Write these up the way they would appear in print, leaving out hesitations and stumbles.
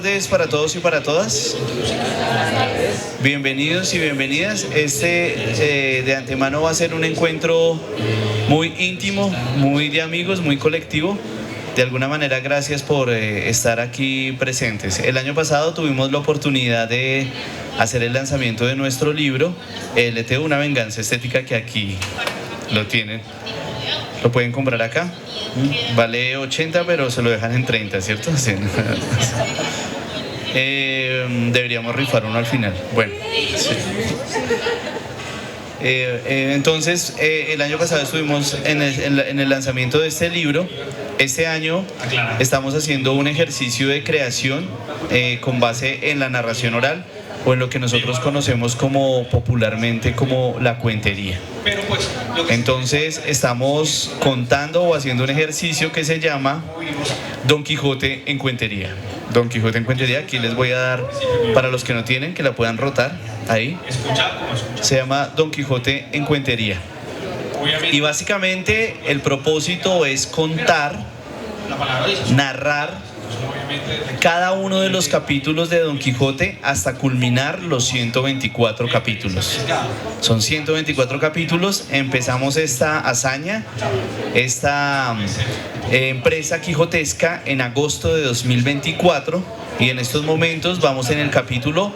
tardes para todos y para todas. Bienvenidos y bienvenidas. De antemano va a ser un encuentro muy íntimo, muy de amigos, muy colectivo. De alguna manera, gracias por estar aquí presentes. El año pasado tuvimos la oportunidad de hacer el lanzamiento de nuestro libro, LT, una venganza estética, que aquí lo tienen. Lo pueden comprar acá. Vale 80, pero se lo dejan en 30, ¿cierto? Sí. Deberíamos rifar uno al final. Bueno, sí. Entonces, el año pasado estuvimos en el lanzamiento de este libro. Este año estamos haciendo un ejercicio de creación con base en la narración oral, o en lo que nosotros conocemos como popularmente como la cuentería. Entonces estamos contando o haciendo un ejercicio que se llama Don Quijote en cuentería. Don Quijote en cuentería, aquí les voy a dar, para los que no tienen, que la puedan rotar, ahí. Se llama Don Quijote en cuentería. Y básicamente el propósito es contar, narrar cada uno de los capítulos de Don Quijote hasta culminar los 124 capítulos. Son 124 capítulos. Empezamos esta hazaña, esta empresa quijotesca en agosto de 2024, y en estos momentos vamos en el capítulo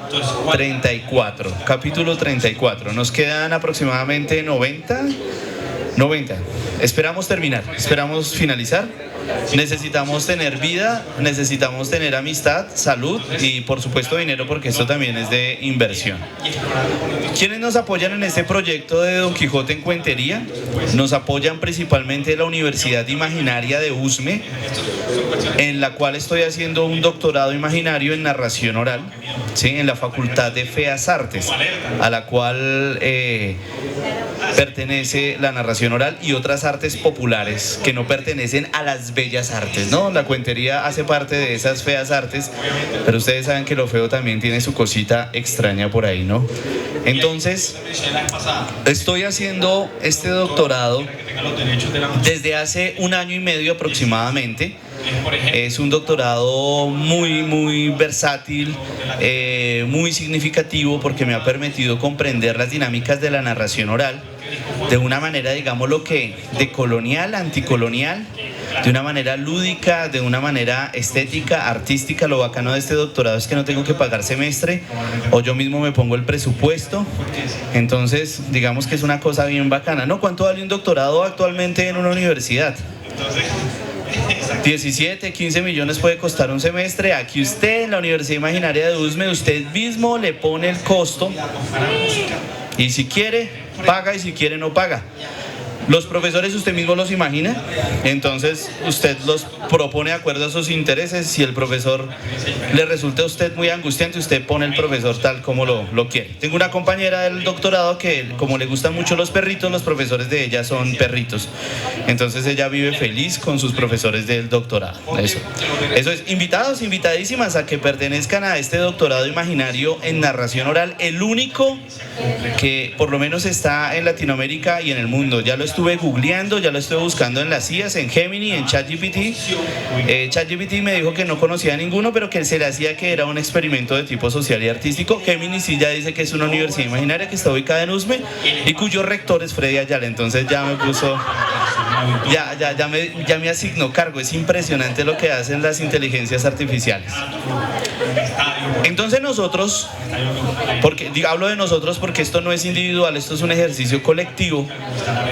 34. Capítulo 34. Nos quedan aproximadamente 90. Esperamos terminar, esperamos finalizar. Necesitamos tener vida, necesitamos tener amistad, salud y por supuesto dinero, porque esto también es de inversión. ¿Quiénes nos apoyan en este proyecto de Don Quijote en cuentería? Nos apoyan principalmente la Universidad Imaginaria de USME, en la cual estoy haciendo un doctorado imaginario en narración oral, ¿sí? En la Facultad de Feas Artes, a la cual pertenece la narración oral y otras artes populares que no pertenecen a las bellas artes, ¿no? La cuentería hace parte de esas feas artes, pero ustedes saben que lo feo también tiene su cosita extraña por ahí, ¿no? Entonces, estoy haciendo este doctorado desde hace 1 año y medio aproximadamente. Es un doctorado muy versátil, muy significativo, porque me ha permitido comprender las dinámicas de la narración oral de una manera, digámoslo que, decolonial, anticolonial, de una manera lúdica, de una manera estética, artística. Lo bacano de este doctorado es que no tengo que pagar semestre, o yo mismo me pongo el presupuesto. Entonces, digamos que es una cosa bien bacana, ¿no? ¿Cuánto vale un doctorado actualmente en una universidad? 17, 15 millones puede costar un semestre. Aquí usted en la Universidad Imaginaria de USME, usted mismo le pone el costo, y si quiere paga y si quiere no paga. Los profesores usted mismo los imagina, entonces usted los propone de acuerdo a sus intereses. Si el profesor le resulta a usted muy angustiante, usted pone el profesor tal como lo quiere. Tengo una compañera del doctorado que, como le gustan mucho los perritos, los profesores de ella son perritos. Entonces ella vive feliz con sus profesores del doctorado. Eso es. Invitados, invitadísimas a que pertenezcan a este doctorado imaginario en narración oral, el único que por lo menos está en Latinoamérica y en el mundo. Ya lo estuve googleando, ya lo estuve buscando en las IAs, en Gemini, en ChatGPT. ChatGPT me dijo que no conocía ninguno, pero que se le hacía que era un experimento de tipo social y artístico. Gemini sí ya dice que es una universidad imaginaria que está ubicada en USME y cuyo rector es Freddy Ayala. Entonces ya me puso, ya me asignó cargo. Es impresionante lo que hacen las inteligencias artificiales. Entonces nosotros, hablo de nosotros porque esto no es individual, esto es un ejercicio colectivo.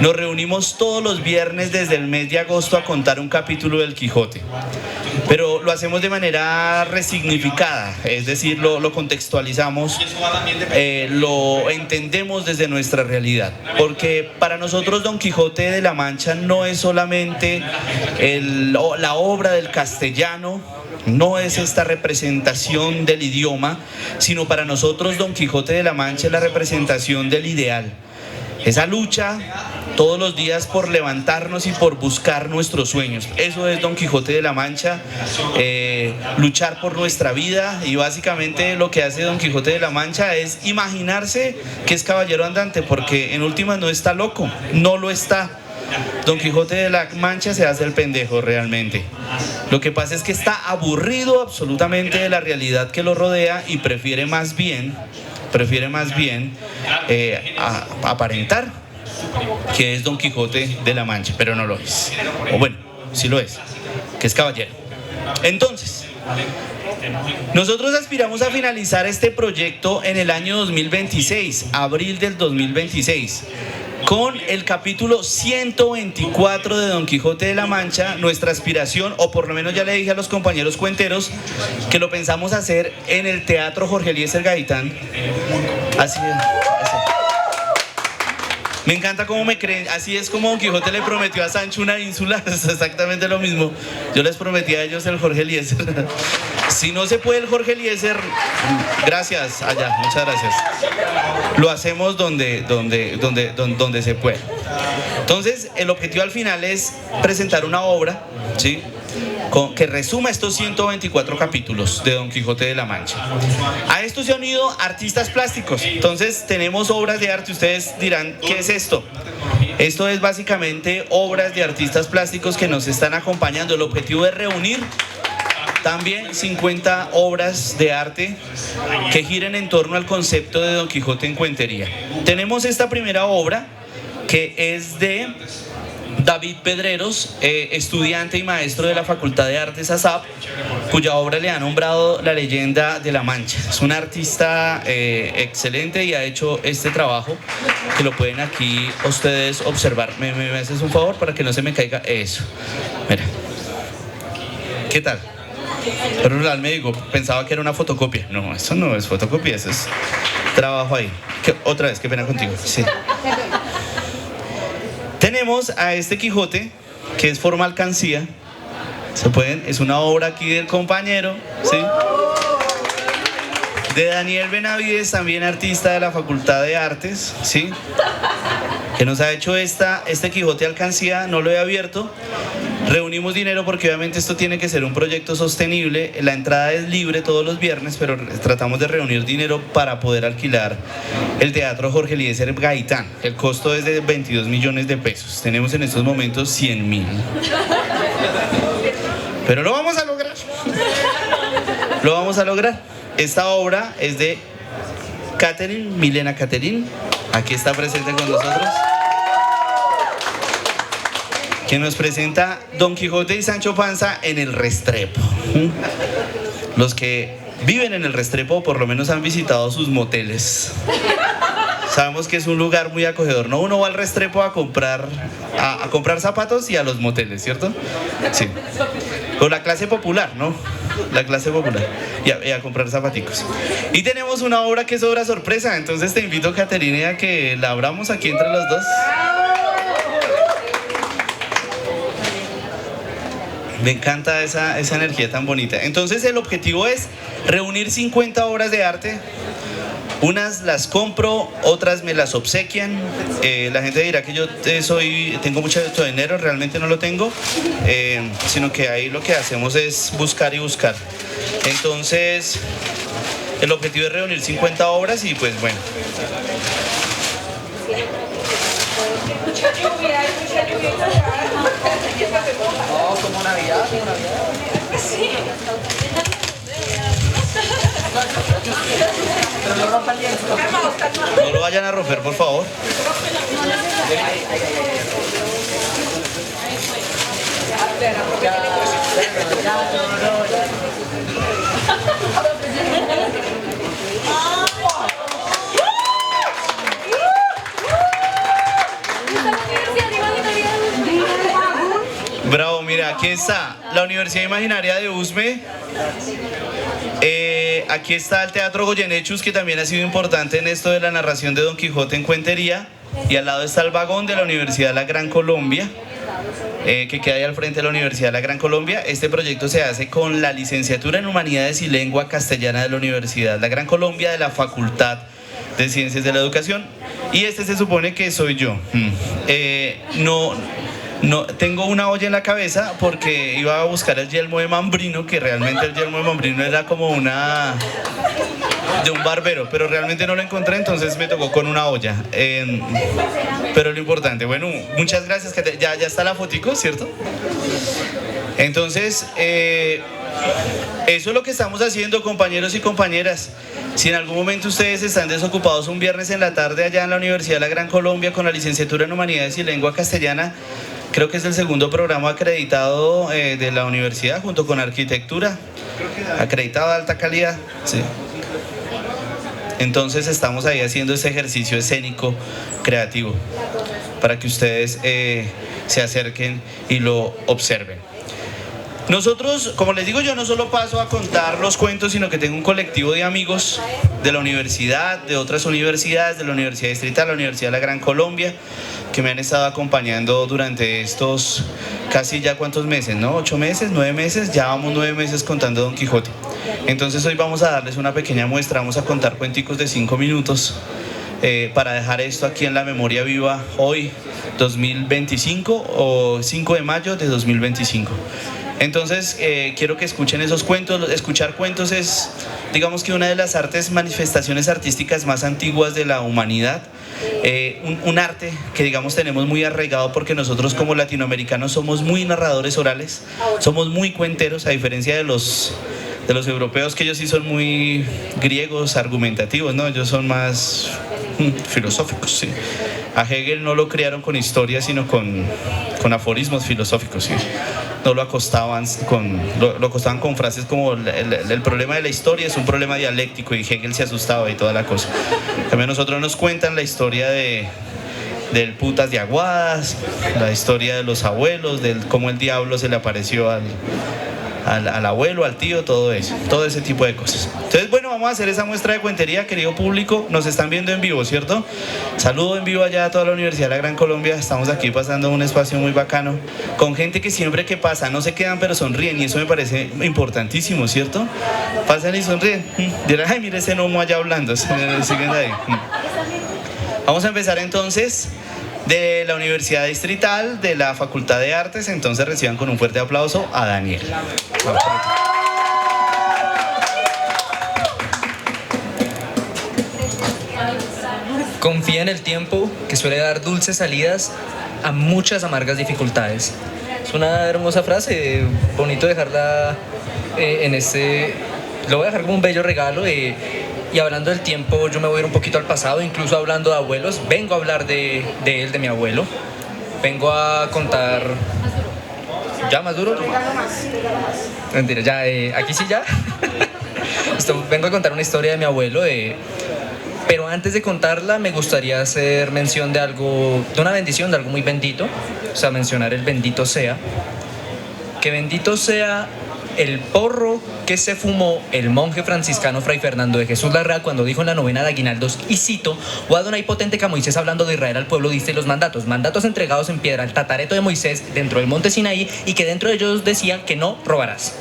Nos reunimos todos los viernes desde el mes de agosto a contar un capítulo del Quijote, pero lo hacemos de manera resignificada, es decir, lo contextualizamos, lo entendemos desde nuestra realidad, porque para nosotros Don Quijote de la Mancha no es solamente la obra del castellano, no es esta representación del idioma, sino para nosotros Don Quijote de la Mancha es la representación del ideal, esa lucha todos los días por levantarnos y por buscar nuestros sueños. Eso es Don Quijote de la Mancha, luchar por nuestra vida. Y básicamente lo que hace Don Quijote de la Mancha es imaginarse que es caballero andante, porque en últimas no está loco, no lo está. Don Quijote de la Mancha se hace el pendejo realmente. Lo que pasa es que está aburrido absolutamente de la realidad que lo rodea y prefiere más bien aparentar que es Don Quijote de la Mancha, pero no lo es. O bueno, sí lo es, que es caballero. Entonces, nosotros aspiramos a finalizar este proyecto en el año 2026, abril del 2026, con el capítulo 124 de Don Quijote de la Mancha. Nuestra aspiración, o por lo menos ya le dije a los compañeros cuenteros, que lo pensamos hacer en el Teatro Jorge Eliezer Gaitán. Así es. Me encanta cómo me creen. Así es como Don Quijote le prometió a Sancho una ínsula. Es exactamente lo mismo. Yo les prometí a ellos el Jorge Eliezer. Si no se puede el Jorge Eliezer, gracias, allá, muchas gracias. Lo hacemos donde se puede. Entonces, el objetivo al final es presentar una obra, ¿sí?, que resuma estos 124 capítulos de Don Quijote de la Mancha. A esto se han unido artistas plásticos. Entonces tenemos obras de arte. Ustedes dirán, ¿qué es esto? Esto es básicamente obras de artistas plásticos que nos están acompañando. El objetivo es reunir también 50 obras de arte que giren en torno al concepto de Don Quijote en cuentería. Tenemos esta primera obra que es de David Pedreros, estudiante y maestro de la Facultad de Artes ASAP, cuya obra le ha nombrado La Leyenda de la Mancha. Es un artista excelente y ha hecho este trabajo que lo pueden aquí ustedes observar. ¿Me haces un favor para que no se me caiga eso? Mira. ¿Qué tal? Pero al médico pensaba que era una fotocopia. No, eso no es fotocopia, eso es trabajo ahí. Otra vez, qué pena contigo. Sí. Tenemos a este Quijote, que es forma alcancía. ¿Se pueden? Es una obra aquí del compañero, ¿sí?, de Daniel Benavides, también artista de la Facultad de Artes, ¿sí?, que nos ha hecho este Quijote alcancía. No lo he abierto. Reunimos dinero porque obviamente esto tiene que ser un proyecto sostenible. La entrada es libre todos los viernes, pero tratamos de reunir dinero para poder alquilar el Teatro Jorge Eliezer Gaitán. El costo es de 22 millones de pesos. Tenemos en estos momentos 100.000. Pero lo vamos a lograr. Lo vamos a lograr. Esta obra es de Catherine, Milena Catherine. Aquí está presente con nosotros, que nos presenta Don Quijote y Sancho Panza en el Restrepo. Los que viven en el Restrepo por lo menos han visitado sus moteles. Sabemos que es un lugar muy acogedor, ¿no? Uno va al Restrepo a comprar zapatos y a los moteles, ¿cierto? Sí. Con la clase popular, ¿no? La clase popular. Y a comprar zapaticos. Y tenemos una obra que es obra sorpresa. Entonces te invito, Caterina, a que la abramos aquí entre los dos. Me encanta esa energía tan bonita. Entonces el objetivo es reunir 50 obras de arte. Unas las compro, otras me las obsequian. La gente dirá que yo tengo mucho dinero, realmente no lo tengo, sino que ahí lo que hacemos es buscar y buscar. Entonces, el objetivo es reunir 50 obras y pues bueno. Oh, como Navidad, Sí. Pero no rompan el lienzo. No lo vayan a romper, por favor. Bravo, mira, aquí está la Universidad Imaginaria de Usme. Aquí está el Teatro Goyenechus, que también ha sido importante en esto de la narración de Don Quijote en cuentería. Y al lado está el vagón de la Universidad de la Gran Colombia, que queda ahí al frente de la Universidad de la Gran Colombia. Este proyecto se hace con la licenciatura en Humanidades y Lengua Castellana de la Universidad de la Gran Colombia, de la Facultad de Ciencias de la Educación. Y este se supone que soy yo. No, tengo una olla en la cabeza porque iba a buscar el yelmo de Mambrino, que realmente el yelmo de Mambrino era como una de un barbero, pero realmente no lo encontré, entonces me tocó con una olla. Pero lo importante, bueno, muchas gracias, ya está la fotico, ¿cierto? Entonces, eso es lo que estamos haciendo, compañeros y compañeras. Si en algún momento ustedes están desocupados un viernes en la tarde allá en la Universidad de la Gran Colombia con la licenciatura en Humanidades y Lengua Castellana, creo que es el segundo programa acreditado de la universidad junto con Arquitectura, acreditado de alta calidad, sí. Entonces estamos ahí haciendo ese ejercicio escénico creativo para que ustedes se acerquen y lo observen. Nosotros, como les digo, yo no solo paso a contar los cuentos, sino que tengo un colectivo de amigos de la universidad, de otras universidades, de la Universidad Distrital, la Universidad de la Gran Colombia, que me han estado acompañando durante estos casi ya cuántos meses, ¿no? 8 meses, 9 meses, ya vamos 9 meses contando Don Quijote. Entonces hoy vamos a darles una pequeña muestra, vamos a contar cuenticos de 5 minutos para dejar esto aquí en la memoria viva hoy, 2025 o 5 de mayo de 2025. Entonces quiero que escuchen esos cuentos. Escuchar cuentos es, digamos que una de las manifestaciones artísticas más antiguas de la humanidad. Un arte que digamos tenemos muy arraigado porque nosotros como latinoamericanos somos muy narradores orales, somos muy cuenteros, a diferencia de los europeos, que ellos sí son muy griegos, argumentativos, ¿no? Ellos son más filosóficos, sí. A Hegel no lo criaron con historias, sino con aforismos filosóficos, sí. No lo acostaban con frases como el problema de la historia es un problema dialéctico, y Hegel se asustaba y toda la cosa. También nosotros nos cuentan la historia del putas de Aguadas, la historia de los abuelos, del cómo el diablo se le apareció al abuelo, al tío, todo eso, todo ese tipo de cosas. Entonces, bueno, vamos a hacer esa muestra de cuentería, querido público. Nos están viendo en vivo, ¿cierto? Saludo en vivo allá a toda la Universidad de la Gran Colombia. Estamos aquí pasando un espacio muy bacano, con gente que siempre que pasa no se quedan, pero sonríen, y eso me parece importantísimo, ¿cierto? Pasan y sonríen. Dirán, ay, mire ese gnomo allá hablando. Siguen ahí. Vamos a empezar entonces de la Universidad Distrital, de la Facultad de Artes. Entonces reciban con un fuerte aplauso a Daniel. Confía en el tiempo, que suele dar dulces salidas a muchas amargas dificultades. Es una hermosa frase, bonito dejarla en este... Lo voy a dejar como un bello regalo. Y hablando del tiempo, yo me voy a ir un poquito al pasado, incluso hablando de abuelos. Vengo a hablar de él, de mi abuelo. Vengo a contar... ¿Ya más duro? Mentira, ya, aquí sí ya. Vengo a contar una historia de mi abuelo. Pero antes de contarla, me gustaría hacer mención de algo, de una bendición, de algo muy bendito. O sea, mencionar el bendito sea. Que bendito sea el porro que se fumó el monje franciscano Fray Fernando de Jesús Larrea cuando dijo en la novena de Aguinaldos, y cito: "O Adonai potente, a Moisés hablando de Israel al pueblo diste los mandatos entregados en piedra al tatareto de Moisés dentro del monte Sinaí, y que dentro de ellos decía que no robarás".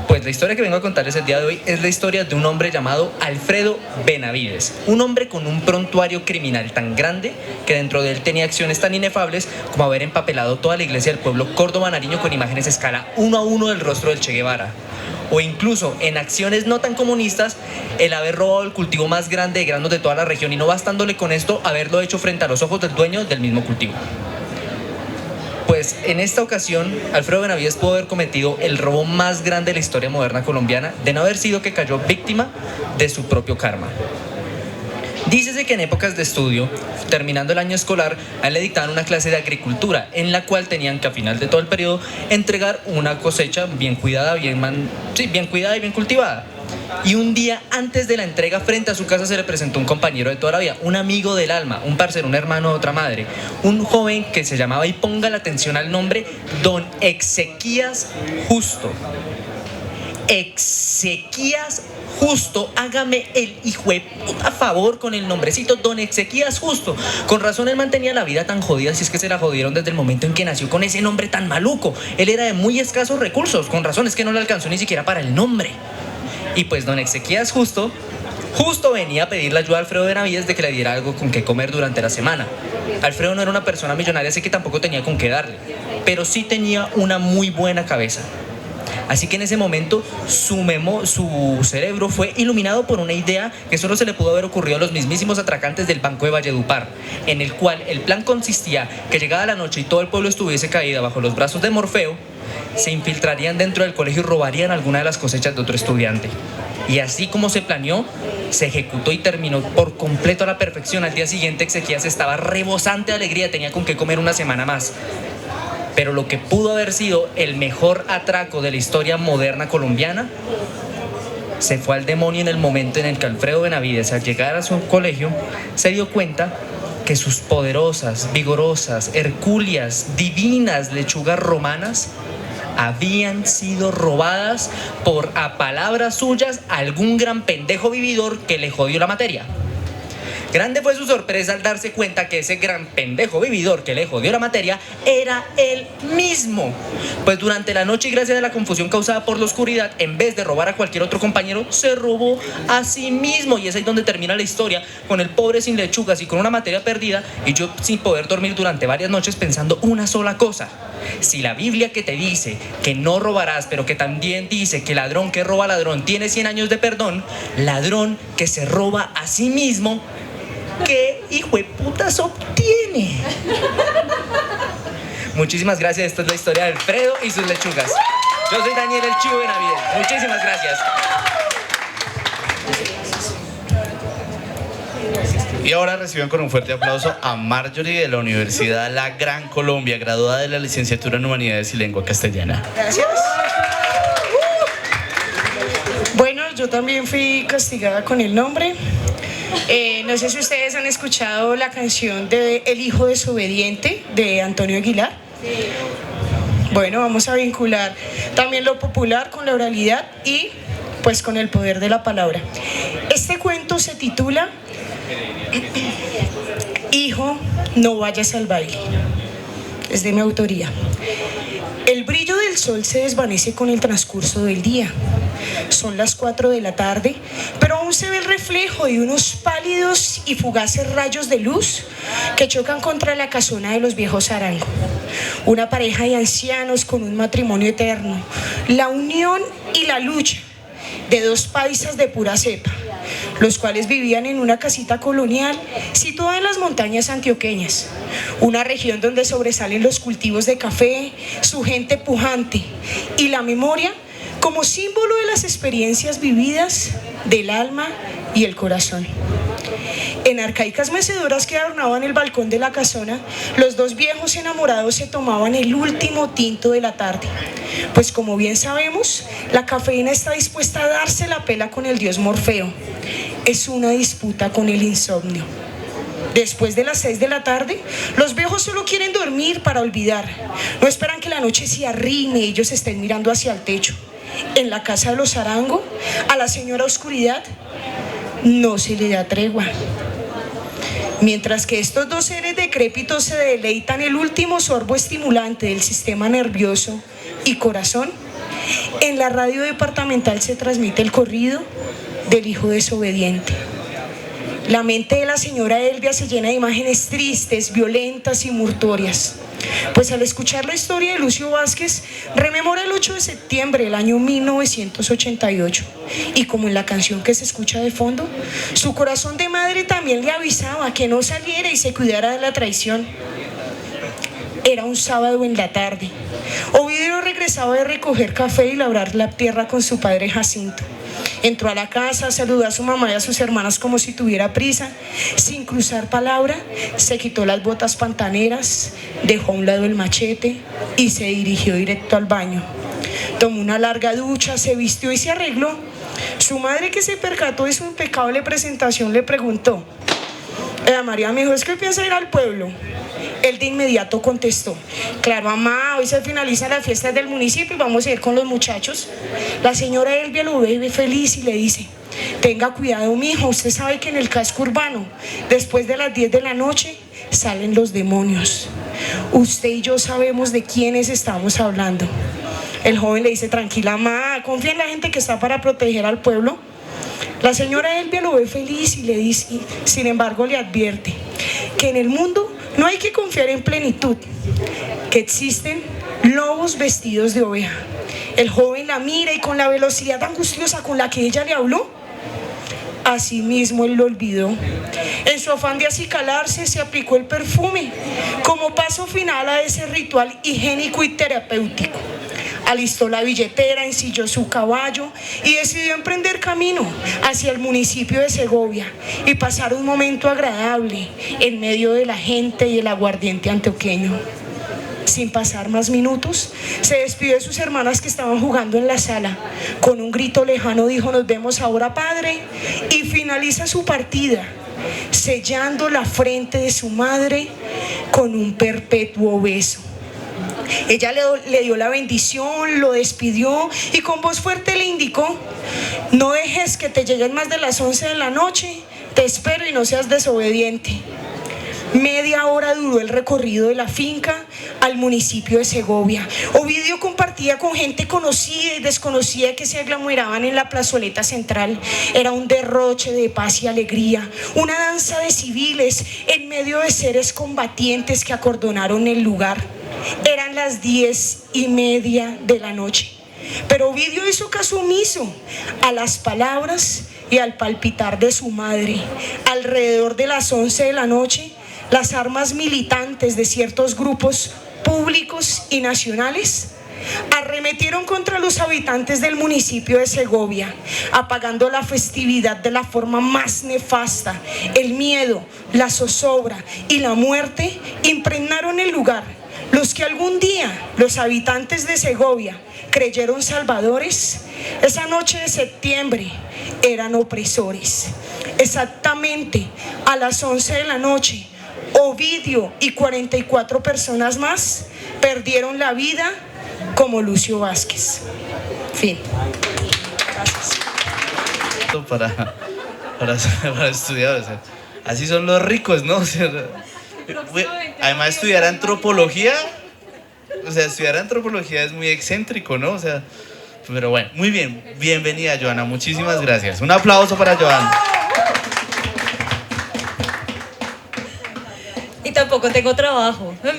Pues la historia que vengo a contarles el día de hoy es la historia de un hombre llamado Alfredo Benavides, un hombre con un prontuario criminal tan grande que dentro de él tenía acciones tan inefables como haber empapelado toda la iglesia del pueblo Córdoba Nariño con imágenes a escala 1 a 1 del rostro del Che Guevara, o incluso en acciones no tan comunistas el haber robado el cultivo más grande de granos de toda la región, y no bastándole con esto, haberlo hecho frente a los ojos del dueño del mismo cultivo. Pues en esta ocasión, Alfredo Benavides pudo haber cometido el robo más grande de la historia moderna colombiana, de no haber sido que cayó víctima de su propio karma. Dícese que en épocas de estudio, terminando el año escolar, a él le dictaban una clase de agricultura, en la cual tenían que, a final de todo el periodo, entregar una cosecha bien cuidada, bien cuidada y bien cultivada. Y un día antes de la entrega, frente a su casa, se le presentó un compañero de toda la vida, un amigo del alma, un parcero, un hermano de otra madre, un joven que se llamaba, y ponga la atención al nombre, Don Exequías Justo. Exequías Justo, hágame el hijo de puta favor con el nombrecito, Don Exequías Justo. Con razón él mantenía la vida tan jodida, si es que se la jodieron desde el momento en que nació con ese nombre tan maluco. Él era de muy escasos recursos, con razón es que no le alcanzó ni siquiera para el nombre. Y pues Don Exequías Justo venía a pedirle ayuda a Alfredo Benavides de que le diera algo con qué comer durante la semana. Alfredo no era una persona millonaria, así que tampoco tenía con qué darle, pero sí tenía una muy buena cabeza. Así que en ese momento su cerebro fue iluminado por una idea que solo se le pudo haber ocurrido a los mismísimos atracantes del Banco de Valledupar, en el cual el plan consistía que llegada la noche y todo el pueblo estuviese caído bajo los brazos de Morfeo, se infiltrarían dentro del colegio y robarían alguna de las cosechas de otro estudiante. Y así como se planeó, se ejecutó y terminó por completo a la perfección. Al día siguiente Exequías estaba rebosante de alegría, tenía con qué comer una semana más. Pero lo que pudo haber sido el mejor atraco de la historia moderna colombiana se fue al demonio en el momento en el que Alfredo Benavides, al llegar a su colegio, se dio cuenta que sus poderosas, vigorosas, hercúleas, divinas lechugas romanas habían sido robadas por, a palabras suyas, algún gran pendejo vividor que le jodió la materia. Grande fue su sorpresa al darse cuenta que ese gran pendejo vividor que le jodió la materia era él mismo. Pues durante la noche y gracias a la confusión causada por la oscuridad, en vez de robar a cualquier otro compañero, se robó a sí mismo. Y es ahí donde termina la historia, con el pobre sin lechugas y con una materia perdida, y yo sin poder dormir durante varias noches pensando una sola cosa: si la Biblia, que te dice que no robarás, pero que también dice que ladrón que roba ladrón tiene 100 años de perdón, ladrón que se roba a sí mismo, ¿qué hijo de putas obtiene? Muchísimas gracias. Esta es la historia de Alfredo y sus lechugas. Yo soy Daniel el Chivo Benavides. Muchísimas gracias. Y ahora reciban con un fuerte aplauso a Marjorie de la Universidad La Gran Colombia, graduada de la licenciatura en Humanidades y Lengua Castellana. Gracias. Bueno, yo también fui castigada con el nombre. No sé si ustedes han escuchado la canción de El Hijo Desobediente de Antonio Aguilar. Bueno, vamos a vincular también lo popular con la oralidad y pues con el poder de la palabra. Este cuento se titula Hijo, no vayas al baile. Es de mi autoría. El brillo del sol se desvanece con el transcurso del día. Son las 4 de la tarde, pero aún se ve el reflejo de unos pálidos y fugaces rayos de luz que chocan contra la casona de los viejos Arango. Una pareja de ancianos con un matrimonio eterno. La unión y la lucha de dos paisas de pura cepa, los cuales vivían en una casita colonial situada en las montañas antioqueñas, una región donde sobresalen los cultivos de café, su gente pujante y la memoria como símbolo de las experiencias vividas del alma y el corazón. En arcaicas mecedoras que adornaban el balcón de la casona, los dos viejos enamorados se tomaban el último tinto de la tarde. Pues como bien sabemos, la cafeína está dispuesta a darse la pela con el dios Morfeo. Es una disputa con el insomnio. Después de las 6 de la tarde, los viejos solo quieren dormir para olvidar. No esperan que la noche se arrime y ellos estén mirando hacia el techo. En la casa de los Arango, a la señora Oscuridad no se le da tregua. Mientras que estos dos seres decrépitos se deleitan el último sorbo estimulante del sistema nervioso y corazón, en la radio departamental se transmite el corrido del hijo desobediente. La mente de la señora Elvia se llena de imágenes tristes, violentas y mortuorias. Pues al escuchar la historia de Lucio Vázquez, rememora el 8 de septiembre del año 1988. Y como en la canción que se escucha de fondo, su corazón de madre también le avisaba que no saliera y se cuidara de la traición. Era un sábado en la tarde. Ovidio regresaba de recoger café y labrar la tierra con su padre Jacinto. Entró a la casa, saludó a su mamá y a sus hermanas como si tuviera prisa. Sin cruzar palabra, se quitó las botas pantaneras, dejó a un lado el machete y se dirigió directo al baño. Tomó una larga ducha, se vistió y se arregló. Su madre, que se percató de su impecable presentación, le preguntó: María, me dijo, ¿es que piensa ir al pueblo? Él de inmediato contestó: claro, mamá, hoy se finalizan las fiestas del municipio y vamos a ir con los muchachos. La señora Elvia lo ve feliz y le dice: tenga cuidado, mijo, usted sabe que en el casco urbano, después de las 10 de la noche, salen los demonios. Usted y yo sabemos de quiénes estamos hablando. El joven le dice: tranquila, mamá, confía en la gente que está para proteger al pueblo. La señora Elvia lo ve feliz y le dice, sin embargo, le advierte que en el mundo no hay que confiar en plenitud, que existen lobos vestidos de oveja El joven la mira y con la velocidad angustiosa con la que ella le habló, asimismo él lo olvidó. En su afán de acicalarse se aplicó el perfume como paso final a ese ritual higiénico y terapéutico. Alistó la billetera, ensilló su caballo y decidió emprender camino hacia el municipio de Segovia y pasar un momento agradable en medio de la gente y el aguardiente antioqueño. Sin pasar más minutos, se despidió de sus hermanas que estaban jugando en la sala. Con un grito lejano dijo: "Nos vemos ahora, padre", y finaliza su partida, sellando la frente de su madre con un perpetuo beso. Ella le dio la bendición, lo despidió y con voz fuerte le indicó: "No dejes que te lleguen más de las 11 de la noche, te espero y no seas desobediente". Media hora duró el recorrido de la finca al municipio de Segovia. Ovidio compartía con gente conocida y desconocida que se aglomeraban en la plazoleta central. Era un derroche de paz y alegría, una danza de civiles en medio de seres combatientes que acordonaron el lugar. Eran las 10:30 de la noche, pero Ovidio hizo caso omiso a las palabras y al palpitar de su madre. Alrededor de las 11 de la noche, las armas militantes de ciertos grupos públicos y nacionales arremetieron contra los habitantes del municipio de Segovia, apagando la festividad de la forma más nefasta. El miedo, la zozobra y la muerte impregnaron el lugar. Los que algún día los habitantes de Segovia creyeron salvadores, esa noche de septiembre eran opresores. Exactamente a las 11 de la noche, Ovidio y 44 personas más perdieron la vida como Lucio Vázquez. Fin. Gracias. Para estudiar, o sea, así son los ricos, ¿no? O sea, además estudiar antropología, es muy excéntrico, ¿no? O sea, pero bueno, muy bien, bienvenida Joana, muchísimas gracias. Un aplauso para Joana. Y tampoco tengo trabajo, ¿no?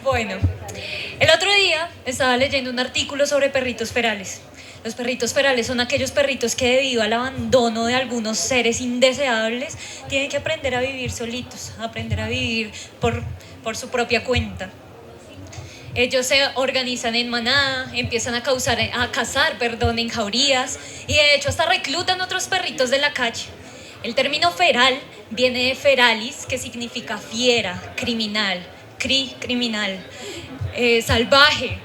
Bueno, el otro día estaba leyendo un artículo sobre perritos ferales. Los perritos ferales son aquellos perritos que, debido al abandono de algunos seres indeseables, tienen que aprender a vivir solitos, aprender a vivir por su propia cuenta. Ellos se organizan en manada, empiezan a cazar en jaurías, y de hecho hasta reclutan otros perritos de la calle. El término feral viene de feralis, que significa fiera, criminal, criminal, salvaje.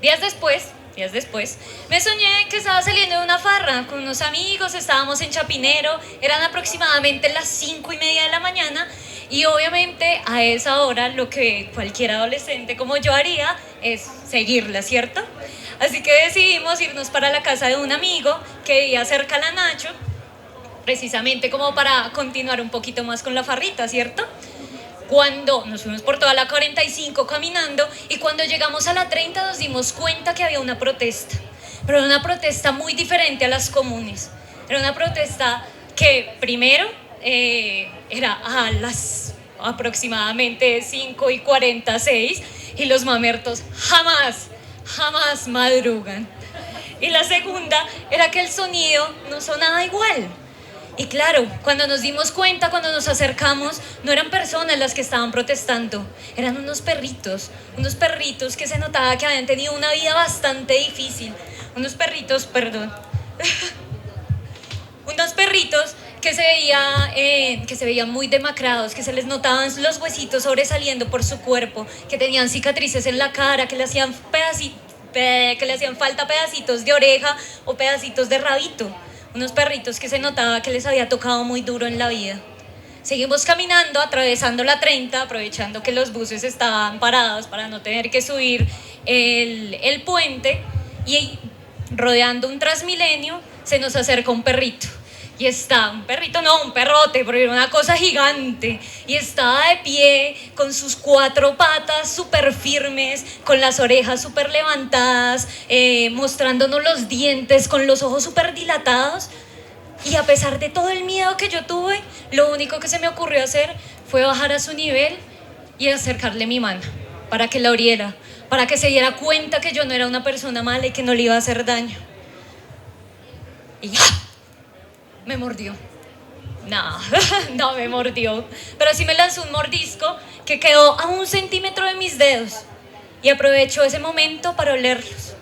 Días después, me soñé que estaba saliendo de una farra con unos amigos, estábamos en Chapinero, eran aproximadamente las 5:30 de la mañana, y obviamente a esa hora lo que cualquier adolescente como yo haría es seguirla, ¿cierto? Así que decidimos irnos para la casa de un amigo que vivía cerca a la Nacho, precisamente como para continuar un poquito más con la farrita, ¿cierto? Cuando nos fuimos por toda la 45 caminando, y cuando llegamos a la 30 nos dimos cuenta que había una protesta, pero era una protesta muy diferente a las comunes. Era una protesta que primero era a las aproximadamente 5:46, y los mamertos jamás madrugan. Y la segunda era que el sonido no sonaba igual. Y claro, cuando nos dimos cuenta, cuando nos acercamos, no eran personas las que estaban protestando, eran unos perritos que se notaba que habían tenido una vida bastante difícil. Unos perritos que se veían muy demacrados, que se les notaban los huesitos sobresaliendo por su cuerpo, que tenían cicatrices en la cara, que le hacían falta pedacitos de oreja o pedacitos de rabito. Unos perritos que se notaba que les había tocado muy duro en la vida. Seguimos caminando, atravesando la 30, aprovechando que los buses estaban parados para no tener que subir el puente, y rodeando un Transmilenio se nos acerca un perrito. Y está, un perrote, porque era una cosa gigante, y estaba de pie con sus 4 patas súper firmes, con las orejas súper levantadas, mostrándonos los dientes, con los ojos súper dilatados. Y a pesar de todo el miedo que yo tuve, lo único que se me ocurrió hacer fue bajar a su nivel y acercarle mi mano para que la abriera, para que se diera cuenta que yo no era una persona mala y que no le iba a hacer daño. Y ¡ah! Me mordió. No, no me mordió, pero sí me lanzó un mordisco que quedó a 1 centímetro de mis dedos, y aprovechó ese momento para olerlos,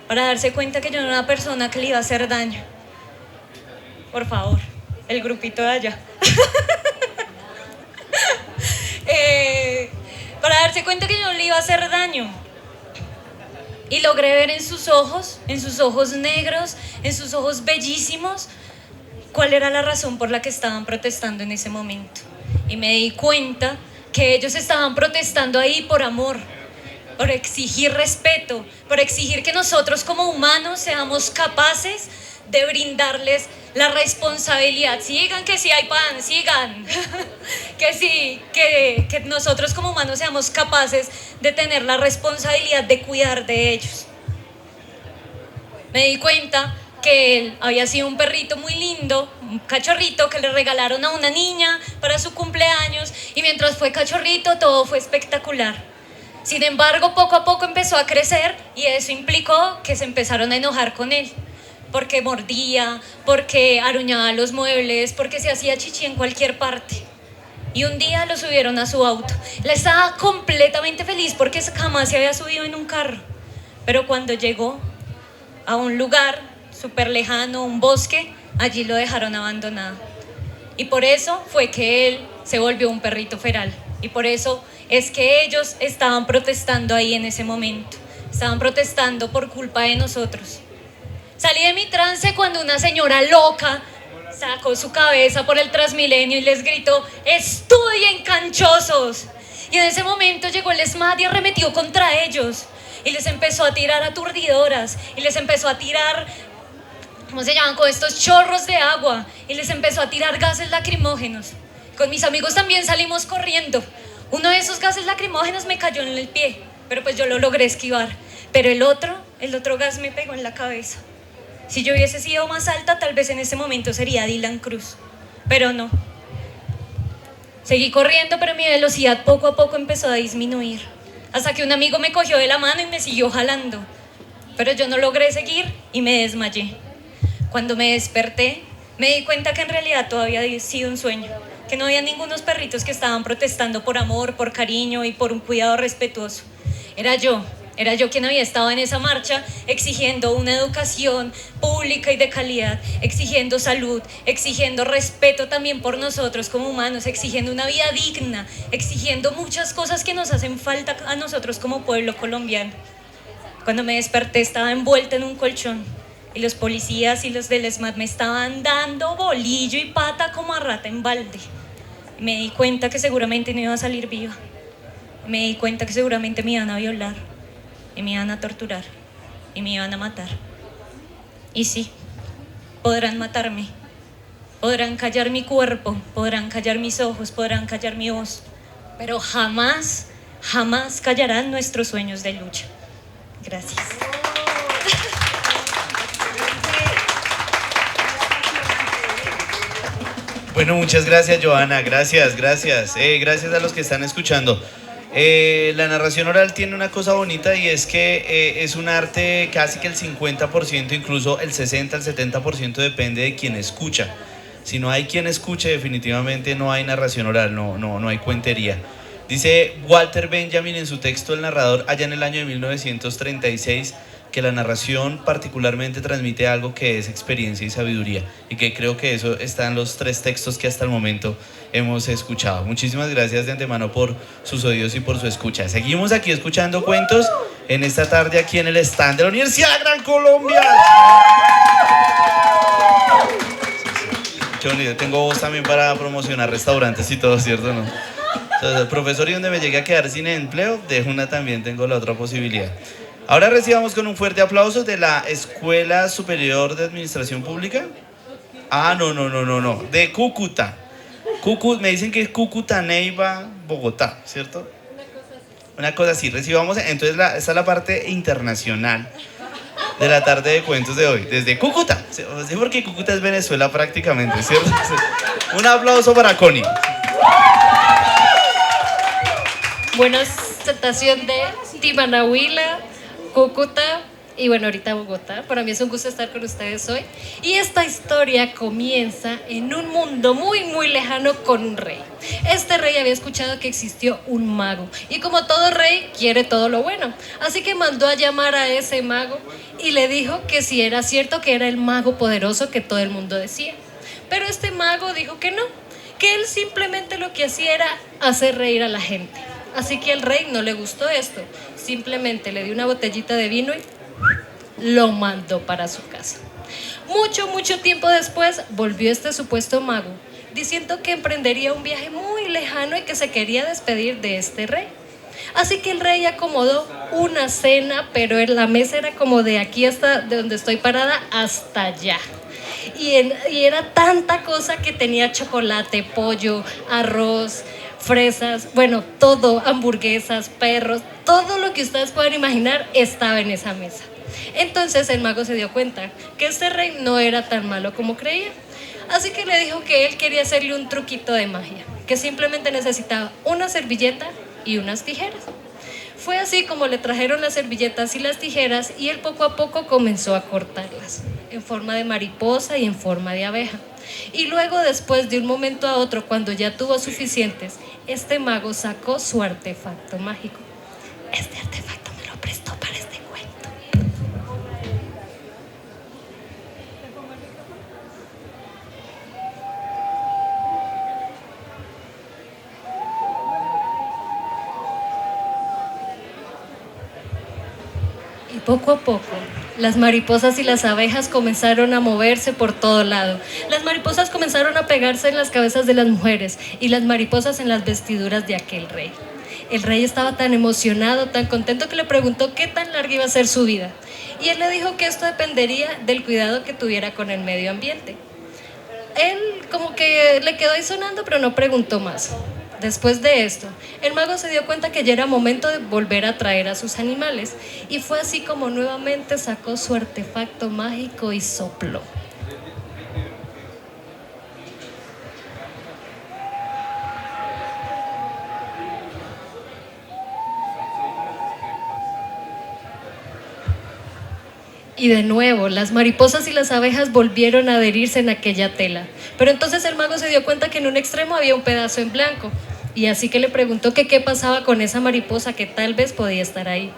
para darse cuenta que yo no era una persona que le iba a hacer daño. Por favor, el grupito de allá. Para darse cuenta que yo no le iba a hacer daño. Y logré ver en sus ojos negros, en sus ojos bellísimos, cuál era la razón por la que estaban protestando en ese momento. Y me di cuenta que ellos estaban protestando ahí por amor, por exigir respeto, por exigir que nosotros como humanos seamos capaces de brindarles la responsabilidad. Sigan que sí hay pan, sigan. Que sí, que nosotros como humanos seamos capaces de tener la responsabilidad de cuidar de ellos. Me di cuenta que él había sido un perrito muy lindo, un cachorrito que le regalaron a una niña para su cumpleaños, y mientras fue cachorrito todo fue espectacular. Sin embargo, poco a poco empezó a crecer, y eso implicó que se empezaron a enojar con él, porque mordía, porque aruñaba los muebles, porque se hacía chichi en cualquier parte. Y un día lo subieron a su auto. Él estaba completamente feliz porque jamás se había subido en un carro, pero cuando llegó a un lugar súper lejano, un bosque, allí lo dejaron abandonado. Y por eso fue que él se volvió un perrito feral. Y por eso es que ellos estaban protestando ahí en ese momento. Estaban protestando por culpa de nosotros. Salí de mi trance cuando una señora loca sacó su cabeza por el Transmilenio y les gritó: ¡estudien, canchosos! Y en ese momento llegó el SMAT y arremetió contra ellos. Y les empezó a tirar aturdidoras. Y les empezó a tirar, ¿cómo se llaman? Con estos chorros de agua. Y les empezó a tirar gases lacrimógenos. Con mis amigos también salimos corriendo. Uno de esos gases lacrimógenos me cayó en el pie, pero pues yo lo logré esquivar. Pero el otro gas me pegó en la cabeza. Si yo hubiese sido más alta, tal vez en ese momento sería Dylan Cruz. Pero no. Seguí corriendo, pero mi velocidad poco a poco empezó a disminuir. Hasta que un amigo me cogió de la mano y me siguió jalando. Pero yo no logré seguir y me desmayé. Cuando me desperté, me di cuenta que en realidad todo había sido un sueño. Que no había ningunos perritos que estaban protestando por amor, por cariño y por un cuidado respetuoso. Era yo quien había estado en esa marcha exigiendo una educación pública y de calidad, exigiendo salud, exigiendo respeto también por nosotros como humanos, exigiendo una vida digna, exigiendo muchas cosas que nos hacen falta a nosotros como pueblo colombiano. Cuando me desperté estaba envuelta en un colchón y los policías y los del SMAT me estaban dando bolillo y pata como a rata en balde. Me di cuenta que seguramente no iba a salir viva. Me di cuenta que seguramente me iban a violar. Y me iban a torturar, y me iban a matar. Y sí, podrán matarme, podrán callar mi cuerpo, podrán callar mis ojos, podrán callar mi voz, pero jamás, jamás callarán nuestros sueños de lucha. Gracias. Bueno, muchas gracias, Johanna, gracias. Gracias a los que están escuchando. La narración oral tiene una cosa bonita, y es que es un arte casi que el 50%, incluso el 60 al 70% depende de quien escucha. Si no hay quien escuche, definitivamente no hay narración oral, no hay cuentería. Dice Walter Benjamin en su texto El narrador, allá en el año de 1936, que la narración particularmente transmite algo que es experiencia y sabiduría, y que creo que eso está en los 3 textos que hasta el momento hemos escuchado. Muchísimas gracias de antemano por sus oídos y por su escucha. Seguimos aquí escuchando cuentos en esta tarde aquí en el stand de la Universidad de Gran Colombia. Johnny, yo tengo voz también para promocionar restaurantes y todo, ¿cierto? ¿No? Entonces, profesor, y donde me llegue a quedar sin empleo, de una también tengo la otra posibilidad. Ahora recibamos con un fuerte aplauso de la Escuela Superior de Administración Pública. No, de Cúcuta. Me dicen que es Cúcuta, Neiva, Bogotá, ¿cierto? Una cosa así. Recibamos, entonces esta es la parte internacional de la tarde de cuentos de hoy, desde Cúcuta. Sí, porque Cúcuta es Venezuela prácticamente, ¿cierto? Un aplauso para Connie. Buena presentación de Timanahuila, Cúcuta y bueno, ahorita Bogotá. Para mí es un gusto estar con ustedes hoy. Y esta historia comienza en un mundo muy, muy lejano con un rey. Este rey había escuchado que existió un mago y como todo rey quiere todo lo bueno. Así que mandó a llamar a ese mago y le dijo que si era cierto que era el mago poderoso que todo el mundo decía. Pero este mago dijo que no, que él simplemente lo que hacía era hacer reír a la gente. Así que al rey no le gustó esto, simplemente le dio una botellita de vino y lo mandó para su casa. Mucho tiempo después volvió este supuesto mago, diciendo que emprendería un viaje muy lejano y que se quería despedir de este rey. Así que el rey acomodó una cena, pero en la mesa era como de aquí hasta de donde estoy parada hasta allá. Y era tanta cosa que tenía chocolate, pollo, arroz, fresas, bueno, todo, hamburguesas, perros, todo lo que ustedes puedan imaginar estaba en esa mesa. Entonces el mago se dio cuenta que este rey no era tan malo como creía. Así que le dijo que él quería hacerle un truquito de magia, que simplemente necesitaba una servilleta y unas tijeras. Fue así como le trajeron las servilletas y las tijeras y él poco a poco comenzó a cortarlas en forma de mariposa y en forma de abeja. Y luego, después de un momento a otro, cuando ya tuvo suficientes, este mago sacó su artefacto mágico. Este artefacto me lo prestó para este cuento. Y poco a poco, las mariposas y las abejas comenzaron a moverse por todo lado. Las mariposas comenzaron a pegarse en las cabezas de las mujeres y las mariposas en las vestiduras de aquel rey. El rey estaba tan emocionado, tan contento que le preguntó qué tan larga iba a ser su vida. Y él le dijo que esto dependería del cuidado que tuviera con el medio ambiente. Él como que le quedó ahí sonando, pero no preguntó más. Después de esto, el mago se dio cuenta que ya era momento de volver a traer a sus animales y fue así como nuevamente sacó su artefacto mágico y sopló. Y de nuevo, las mariposas y las abejas volvieron a adherirse en aquella tela. Pero entonces el mago se dio cuenta que en un extremo había un pedazo en blanco. Y así que le preguntó que qué pasaba con esa mariposa que tal vez podía estar ahí.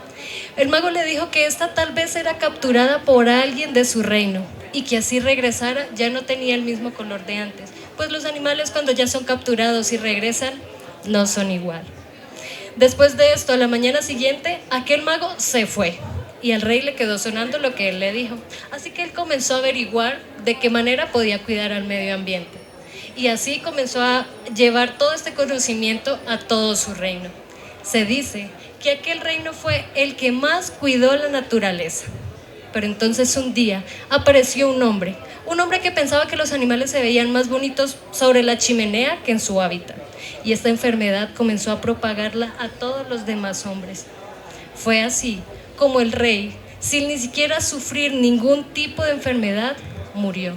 El mago le dijo que esta tal vez era capturada por alguien de su reino y que así regresara ya no tenía el mismo color de antes. Pues los animales cuando ya son capturados y regresan, no son igual. Después de esto, a la mañana siguiente, aquel mago se fue. Y al rey le quedó sonando lo que él le dijo. Así que él comenzó a averiguar de qué manera podía cuidar al medio ambiente. Y así comenzó a llevar todo este conocimiento a todo su reino. Se dice que aquel reino fue el que más cuidó la naturaleza. Pero entonces un día apareció un hombre que pensaba que los animales se veían más bonitos sobre la chimenea que en su hábitat. Y esta enfermedad comenzó a propagarla a todos los demás hombres. Fue así como el rey, sin ni siquiera sufrir ningún tipo de enfermedad, murió.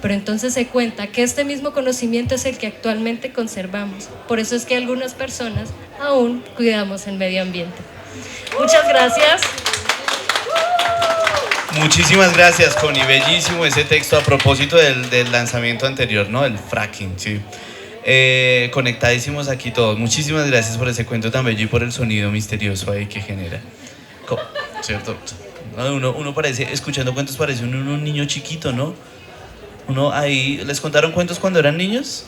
Pero entonces se cuenta que este mismo conocimiento es el que actualmente conservamos. Por eso es que algunas personas aún cuidamos el medio ambiente. Muchas gracias. Muchísimas gracias, Connie. Bellísimo ese texto a propósito del lanzamiento anterior, ¿no? El fracking, sí. Conectadísimos aquí todos. Muchísimas gracias por ese cuento tan bello y por el sonido misterioso ahí que genera. ¿Cierto? Uno parece, escuchando cuentos parece un niño chiquito, ¿no? Uno ahí, ¿les contaron cuentos cuando eran niños?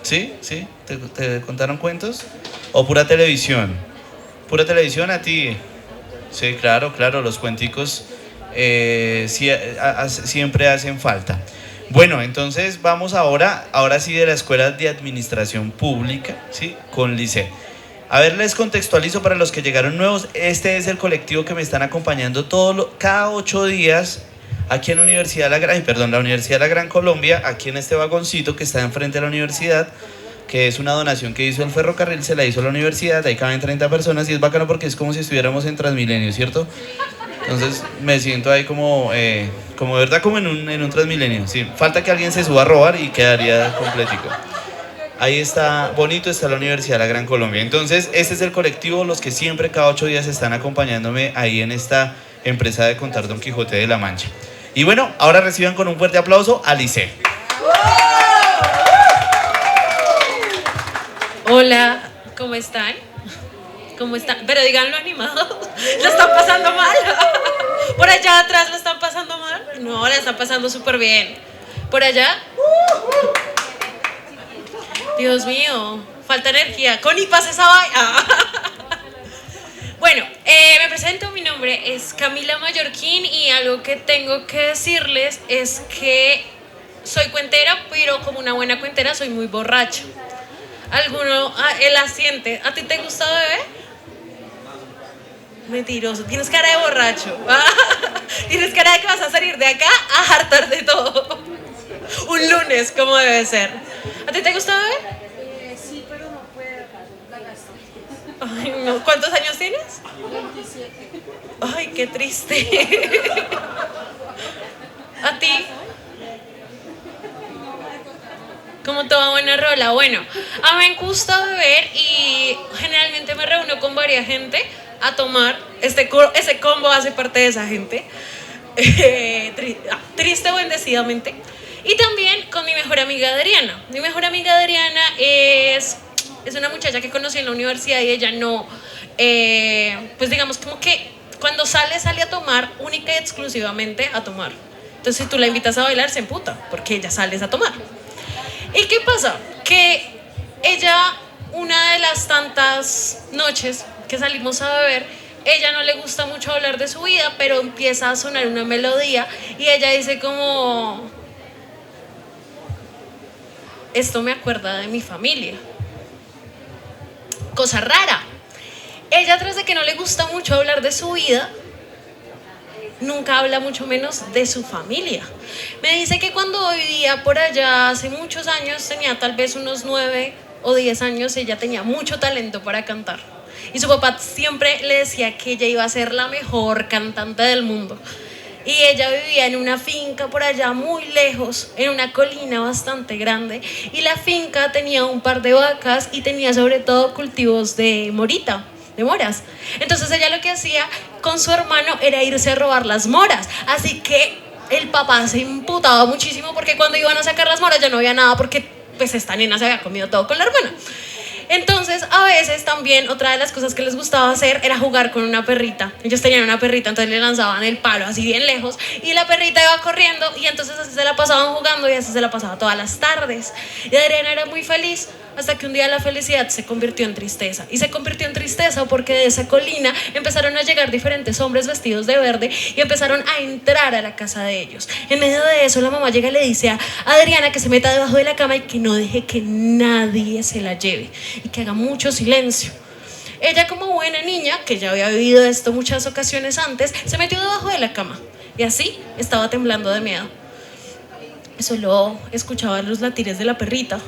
¿Sí? ¿Sí? ¿Te contaron cuentos? ¿O pura televisión? ¿Pura televisión a ti? Sí, claro, los cuenticos siempre hacen falta. Bueno, entonces vamos ahora sí de la Escuela de Administración Pública, ¿sí? Con Lisset. A ver, les contextualizo para los que llegaron nuevos. Este es el colectivo que me están acompañando cada 8 días aquí en la Universidad la Universidad de la Gran Colombia, aquí en este vagoncito que está enfrente de la universidad, que es una donación que hizo el ferrocarril, se la hizo la universidad, ahí caben 30 personas y es bacano porque es como si estuviéramos en Transmilenio, ¿cierto? Entonces me siento ahí como de verdad como en un Transmilenio, sí. Falta que alguien se suba a robar y quedaría completico. ahí está bonito, está la Universidad de la Gran Colombia. Entonces, este es el colectivo, los que siempre cada 8 días están acompañándome ahí en esta empresa de contar Don Quijote de la Mancha. Y bueno, ahora reciban con un fuerte aplauso a Lice. Hola, ¿cómo están? ¿Cómo están? Pero díganlo animados. ¿Lo están pasando mal? ¿Por allá atrás lo están pasando mal? No, la están pasando súper bien. ¿Por allá? Dios mío, falta energía. Connie, pasa esa vaina. Bueno, me presento, mi nombre es Camila Mallorquín y algo que tengo que decirles es que soy cuentera, pero como una buena cuentera soy muy borracha. Alguno, él asiente. ¿A ti te gusta beber? Mentiroso, tienes cara de borracho. Tienes cara de que vas a salir de acá a hartar de todo. Un lunes, como debe ser. ¿A ti te gusta beber? Sí, pero no puedo, la gasto. Ay, no. ¿Cuántos años tienes? 27. Ay, qué triste. ¿A ti? Como toda buena rola. Bueno, a mí me gusta beber y generalmente me reúno con varias gente a tomar. Ese combo hace parte de esa gente. Triste o bendecidamente. Y también con mi mejor amiga Adriana. Mi mejor amiga Adriana es una muchacha que conocí en la universidad y ella no, pues digamos como que cuando sale a tomar única y exclusivamente a tomar. Entonces si tú la invitas a bailar se emputa porque ella sale a tomar. ¿Y qué pasa? Que ella, una de las tantas noches que salimos a beber, ella no le gusta mucho hablar de su vida, pero empieza a sonar una melodía y ella dice como, esto me acuerda de mi familia. Cosa rara. Ella, tras de que no le gusta mucho hablar de su vida, nunca habla mucho menos de su familia. Me dice que cuando vivía por allá hace muchos años, tenía tal vez unos 9 o 10 años, ella tenía mucho talento para cantar. Y su papá siempre le decía que ella iba a ser la mejor cantante del mundo. Y ella vivía en una finca por allá muy lejos, en una colina bastante grande. Y la finca tenía un par de vacas y tenía sobre todo cultivos de morita, de moras. Entonces ella lo que hacía con su hermano era irse a robar las moras. Así que el papá se imputaba muchísimo porque cuando iban a sacar las moras ya no había nada porque pues esta nena se había comido todo con la hermana. Entonces, a veces también otra de las cosas que les gustaba hacer era jugar con una perrita. Ellos tenían una perrita, entonces le lanzaban el palo así bien lejos y la perrita iba corriendo y entonces así se la pasaban jugando y así se la pasaba todas las tardes. Y Adriana era muy feliz hasta que un día la felicidad se convirtió en tristeza. Y se convirtió en tristeza porque de esa colina empezaron a llegar diferentes hombres vestidos de verde y empezaron a entrar a la casa de ellos. En medio de eso la mamá llega y le dice a Adriana que se meta debajo de la cama y que no deje que nadie se la lleve y que haga mucho silencio. Ella, como buena niña, que ya había vivido esto muchas ocasiones antes, se metió debajo de la cama y así estaba temblando de miedo. Solo escuchaba los latires de la perrita.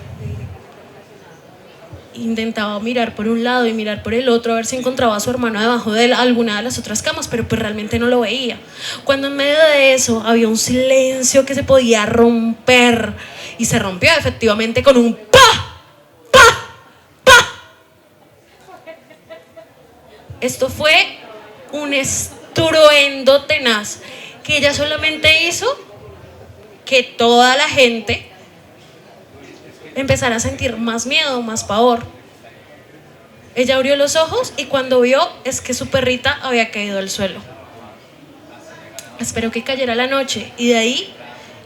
Intentaba mirar por un lado y mirar por el otro a ver si encontraba a su hermano debajo de alguna de las otras camas, pero pues realmente no lo veía. Cuando en medio de eso había un silencio que se podía romper y se rompió efectivamente con un ¡pa! ¡Pa! ¡Pa! Esto fue un estruendo tenaz que ella solamente hizo que toda la gente empezara a sentir más miedo, más pavor. Ella abrió los ojos y cuando vio es que su perrita había caído al suelo. Esperó que cayera la noche y de ahí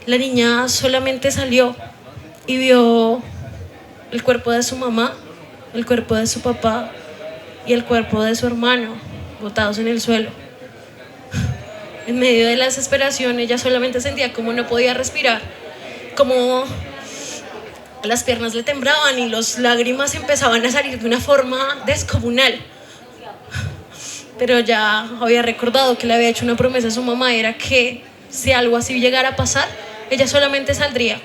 la niña solamente salió y vio el cuerpo de su mamá, el cuerpo de su papá y el cuerpo de su hermano botados en el suelo. En medio de la desesperación ella solamente sentía como no podía respirar, como las piernas le temblaban y las lágrimas empezaban a salir de una forma descomunal. Pero ya había recordado que le había hecho una promesa a su mamá, era que si algo así llegara a pasar, ella solamente saldría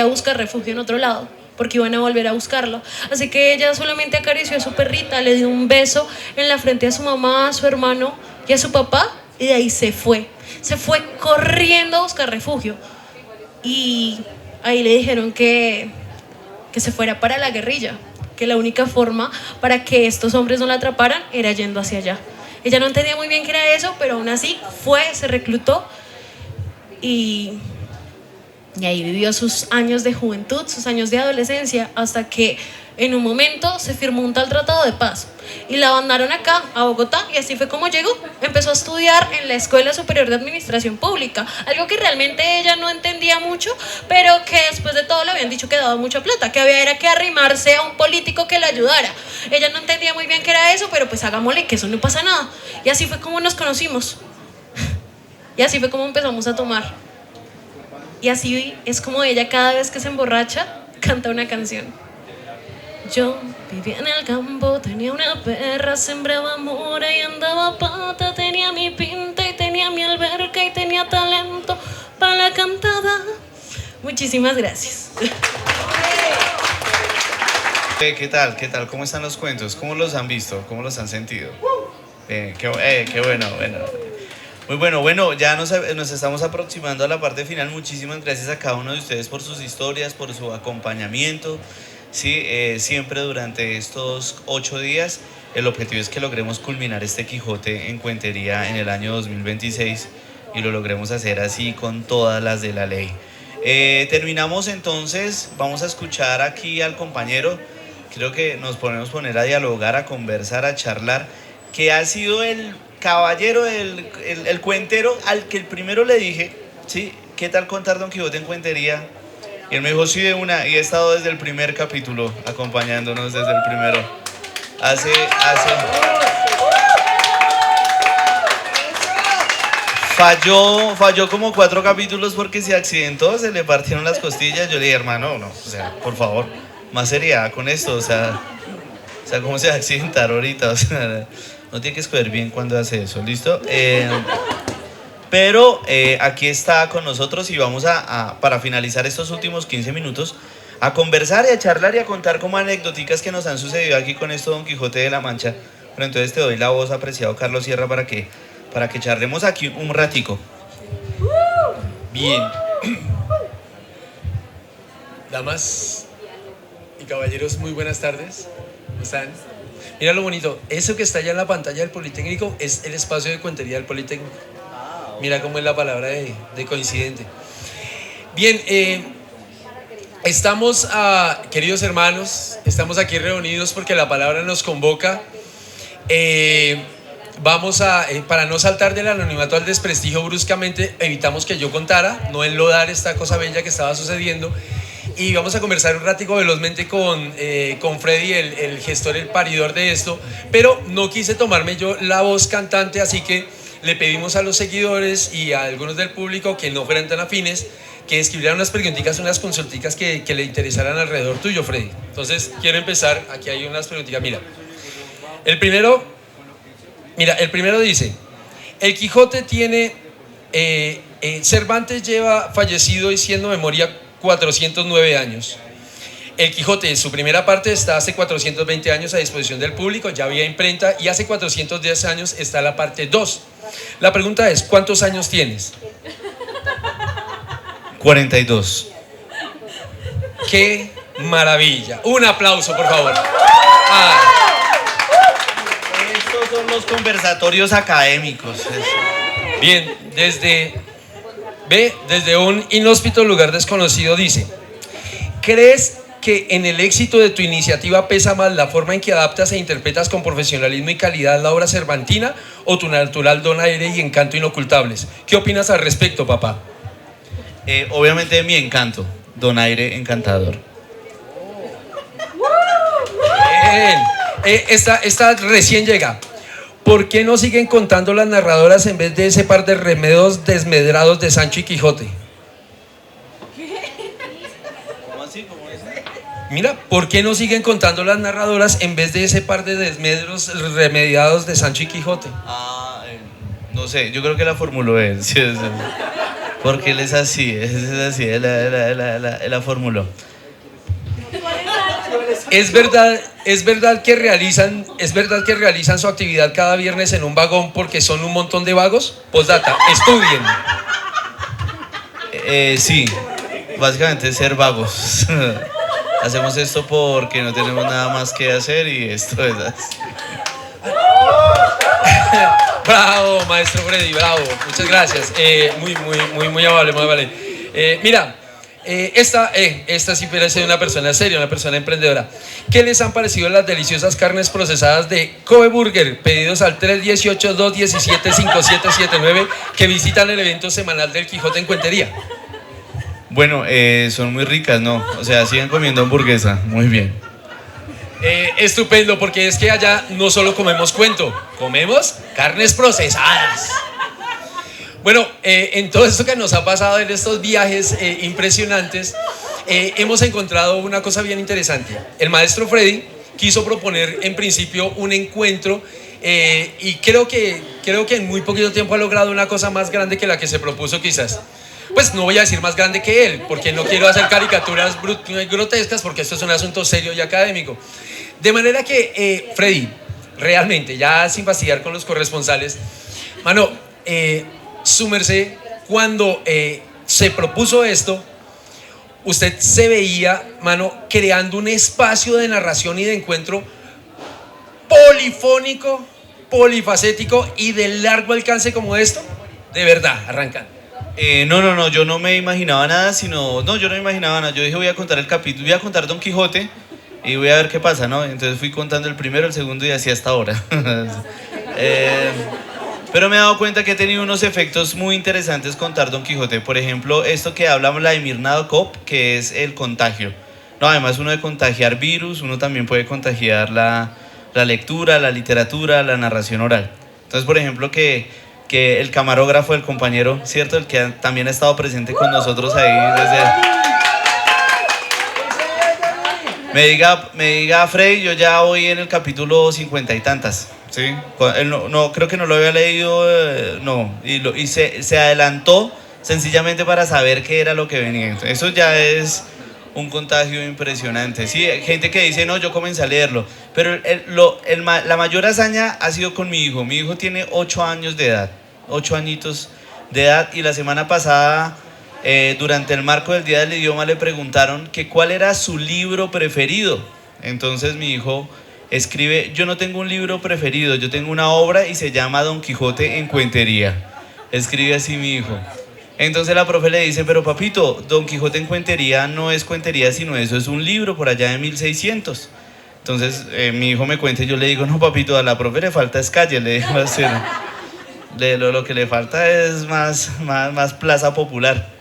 a buscar refugio en otro lado, porque iban a volver a buscarlo. Así que ella solamente acarició a su perrita, le dio un beso en la frente a su mamá, a su hermano y a su papá, y de ahí se fue corriendo a buscar refugio. Y ahí le dijeron que que se fuera para la guerrilla, que la única forma para que estos hombres no la atraparan era yendo hacia allá. Ella no entendía muy bien qué era eso, pero aún así fue, se reclutó y ahí vivió sus años de juventud, sus años de adolescencia, hasta que en un momento se firmó un tal tratado de paz y la mandaron acá a Bogotá, y así fue como llegó. Empezó a estudiar en la Escuela Superior de Administración Pública, algo que realmente ella no entendía mucho, pero que después de todo le habían dicho que daba mucha plata, que había era que arrimarse a un político que la ayudara. Ella no entendía muy bien qué era eso, pero pues hagámosle que eso no pasa nada. Y así fue como nos conocimos, y así fue como empezamos a tomar, y así es como ella cada vez que se emborracha canta una canción. Yo vivía en el campo, tenía una perra, sembraba mora y andaba a pata. Tenía mi pinta y tenía mi alberca y tenía talento para la cantada. Muchísimas gracias. ¿Qué tal? ¿Qué tal? ¿Cómo están los cuentos? ¿Cómo los han visto? ¿Cómo los han sentido? Qué bueno. Muy bueno, ya nos estamos aproximando a la parte final. Muchísimas gracias a cada uno de ustedes por sus historias, por su acompañamiento. Sí, siempre durante estos 8 días el objetivo es que logremos culminar este Quijote en Cuentería en el año 2026 y lo logremos hacer así con todas las de la ley. Terminamos entonces, vamos a escuchar aquí al compañero, creo que nos podemos poner a dialogar, a conversar, a charlar, que ha sido el caballero, el cuentero al que el primero le dije, ¿sí? ¿Qué tal contar Don Quijote en Cuentería? Y él me dijo, sí, de una, y he estado desde el primer capítulo, acompañándonos desde el primero. Falló como 4 capítulos porque se accidentó, se le partieron las costillas. Yo le dije, hermano, no, o sea, por favor, más seriedad con esto, o sea, ¿cómo se va a accidentar ahorita? O sea, no tiene que escoger bien cuando hace eso, ¿listo? Pero aquí está con nosotros y vamos para finalizar estos últimos 15 minutos, a conversar y a charlar y a contar como anecdóticas que nos han sucedido aquí con esto Don Quijote de la Mancha. Pero entonces te doy la voz, apreciado Carlos Sierra, para que charlemos aquí un ratico. Bien. Damas y caballeros, muy buenas tardes. ¿Cómo están? Mira lo bonito, eso que está allá en la pantalla del Politécnico es el espacio de cuentería del Politécnico. Mira cómo es la palabra de coincidente. Bien, estamos, queridos hermanos, estamos aquí reunidos porque la palabra nos convoca. Vamos para no saltar del anonimato al desprestigio bruscamente, evitamos que yo contara, no enlodar esta cosa bella que estaba sucediendo. Y vamos a conversar un ratico velozmente con Freddy, el gestor, el paridor de esto. Pero no quise tomarme yo la voz cantante, así que le pedimos a los seguidores y a algunos del público que no fueran tan afines que escribieran unas preguntitas, unas consulticas que le interesaran alrededor tuyo, Freddy. Entonces, quiero empezar. Aquí hay unas preguntitas. Mira, el primero dice: el Quijote tiene... Cervantes lleva fallecido y siendo memoria 409 años. El Quijote, en su primera parte, está hace 420 años a disposición del público, ya había imprenta, y hace 410 años está la parte 2. La pregunta es, ¿cuántos años tienes? 42. ¡Qué maravilla! Un aplauso, por favor. Estos son los conversatorios académicos. Bien, desde un inhóspito lugar desconocido dice: ¿crees que en el éxito de tu iniciativa pesa más la forma en que adaptas e interpretas con profesionalismo y calidad la obra cervantina o tu natural donaire y encanto inocultables? ¿Qué opinas al respecto, papá? Obviamente mi encanto, donaire encantador. Bien. Esta recién llega. ¿Por qué no siguen contando las narradoras en vez de ese par de remedios desmedrados de Sancho y Quijote? ¿Cómo así? ¿Cómo es? Mira, ¿por qué no siguen contando las narradoras en vez de ese par de desmedros remediados de Sancho y Quijote? No sé, yo creo que la formuló él. Sí, porque él es así, él la formuló. ¿Es verdad que realizan su actividad cada viernes en un vagón porque son un montón de vagos? Postdata, estudien. Sí, básicamente ser vagos. Hacemos esto porque no tenemos nada más que hacer y esto es así. Bravo, maestro Freddy, bravo. Muchas gracias. Muy amable, muy amable. Mira, esta sí parece una persona seria, una persona emprendedora. ¿Qué les han parecido las deliciosas carnes procesadas de Kobe Burger? Pedidos al 318-217-5779 que visitan el evento semanal del Quijote en Cuentería. Bueno, son muy ricas, ¿no? O sea, sigan comiendo hamburguesa. Muy bien. Estupendo, porque es que allá no solo comemos cuento, comemos carnes procesadas. Bueno, en todo esto que nos ha pasado en estos viajes impresionantes, hemos encontrado una cosa bien interesante. El maestro Freddy quiso proponer en principio un encuentro y creo que en muy poquito tiempo ha logrado una cosa más grande que la que se propuso quizás. Pues no voy a decir más grande que él, porque no quiero hacer caricaturas grotescas, porque esto es un asunto serio y académico. De manera que, Freddy, realmente, ya sin fastidiar con los corresponsales, mano, su merced, cuando se propuso esto, usted se veía, mano, creando un espacio de narración y de encuentro polifónico, polifacético y de largo alcance como esto. De verdad, arrancando. No, yo no me imaginaba nada, yo no me imaginaba nada. Yo dije, voy a contar el capítulo, voy a contar Don Quijote y voy a ver qué pasa, ¿no? Entonces fui contando el primero, el segundo y así hasta ahora. Pero me he dado cuenta que he tenido unos efectos muy interesantes contar Don Quijote. Por ejemplo, esto que habla Vladimir Nabokov, que es el contagio. No, además uno de contagiar virus, uno también puede contagiar la lectura, la literatura, la narración oral. Entonces, por ejemplo, que el camarógrafo, el compañero, ¿cierto? El que también ha estado presente con nosotros ahí desde... Me diga Freddy, yo ya voy en el capítulo 50 y tantas, ¿sí? No, creo que no lo había leído, no, y se adelantó sencillamente para saber qué era lo que venía. Entonces, eso ya es un contagio impresionante. Sí, hay gente que dice, no, yo comencé a leerlo, pero la mayor hazaña ha sido con mi hijo. Mi hijo tiene 8 años de edad, 8 añitos de edad, y la semana pasada... durante el marco del Día del Idioma le preguntaron que cuál era su libro preferido. Entonces mi hijo escribe, yo no tengo un libro preferido, yo tengo una obra y se llama Don Quijote en Cuentería. Escribe así mi hijo. Entonces la profe le dice, pero papito, Don Quijote en Cuentería no es cuentería, sino eso es un libro por allá de 1600. Entonces mi hijo me cuenta y yo le digo, no papito, a la profe le falta es calle, le digo así, ¿no? Lo que le falta es más plaza popular.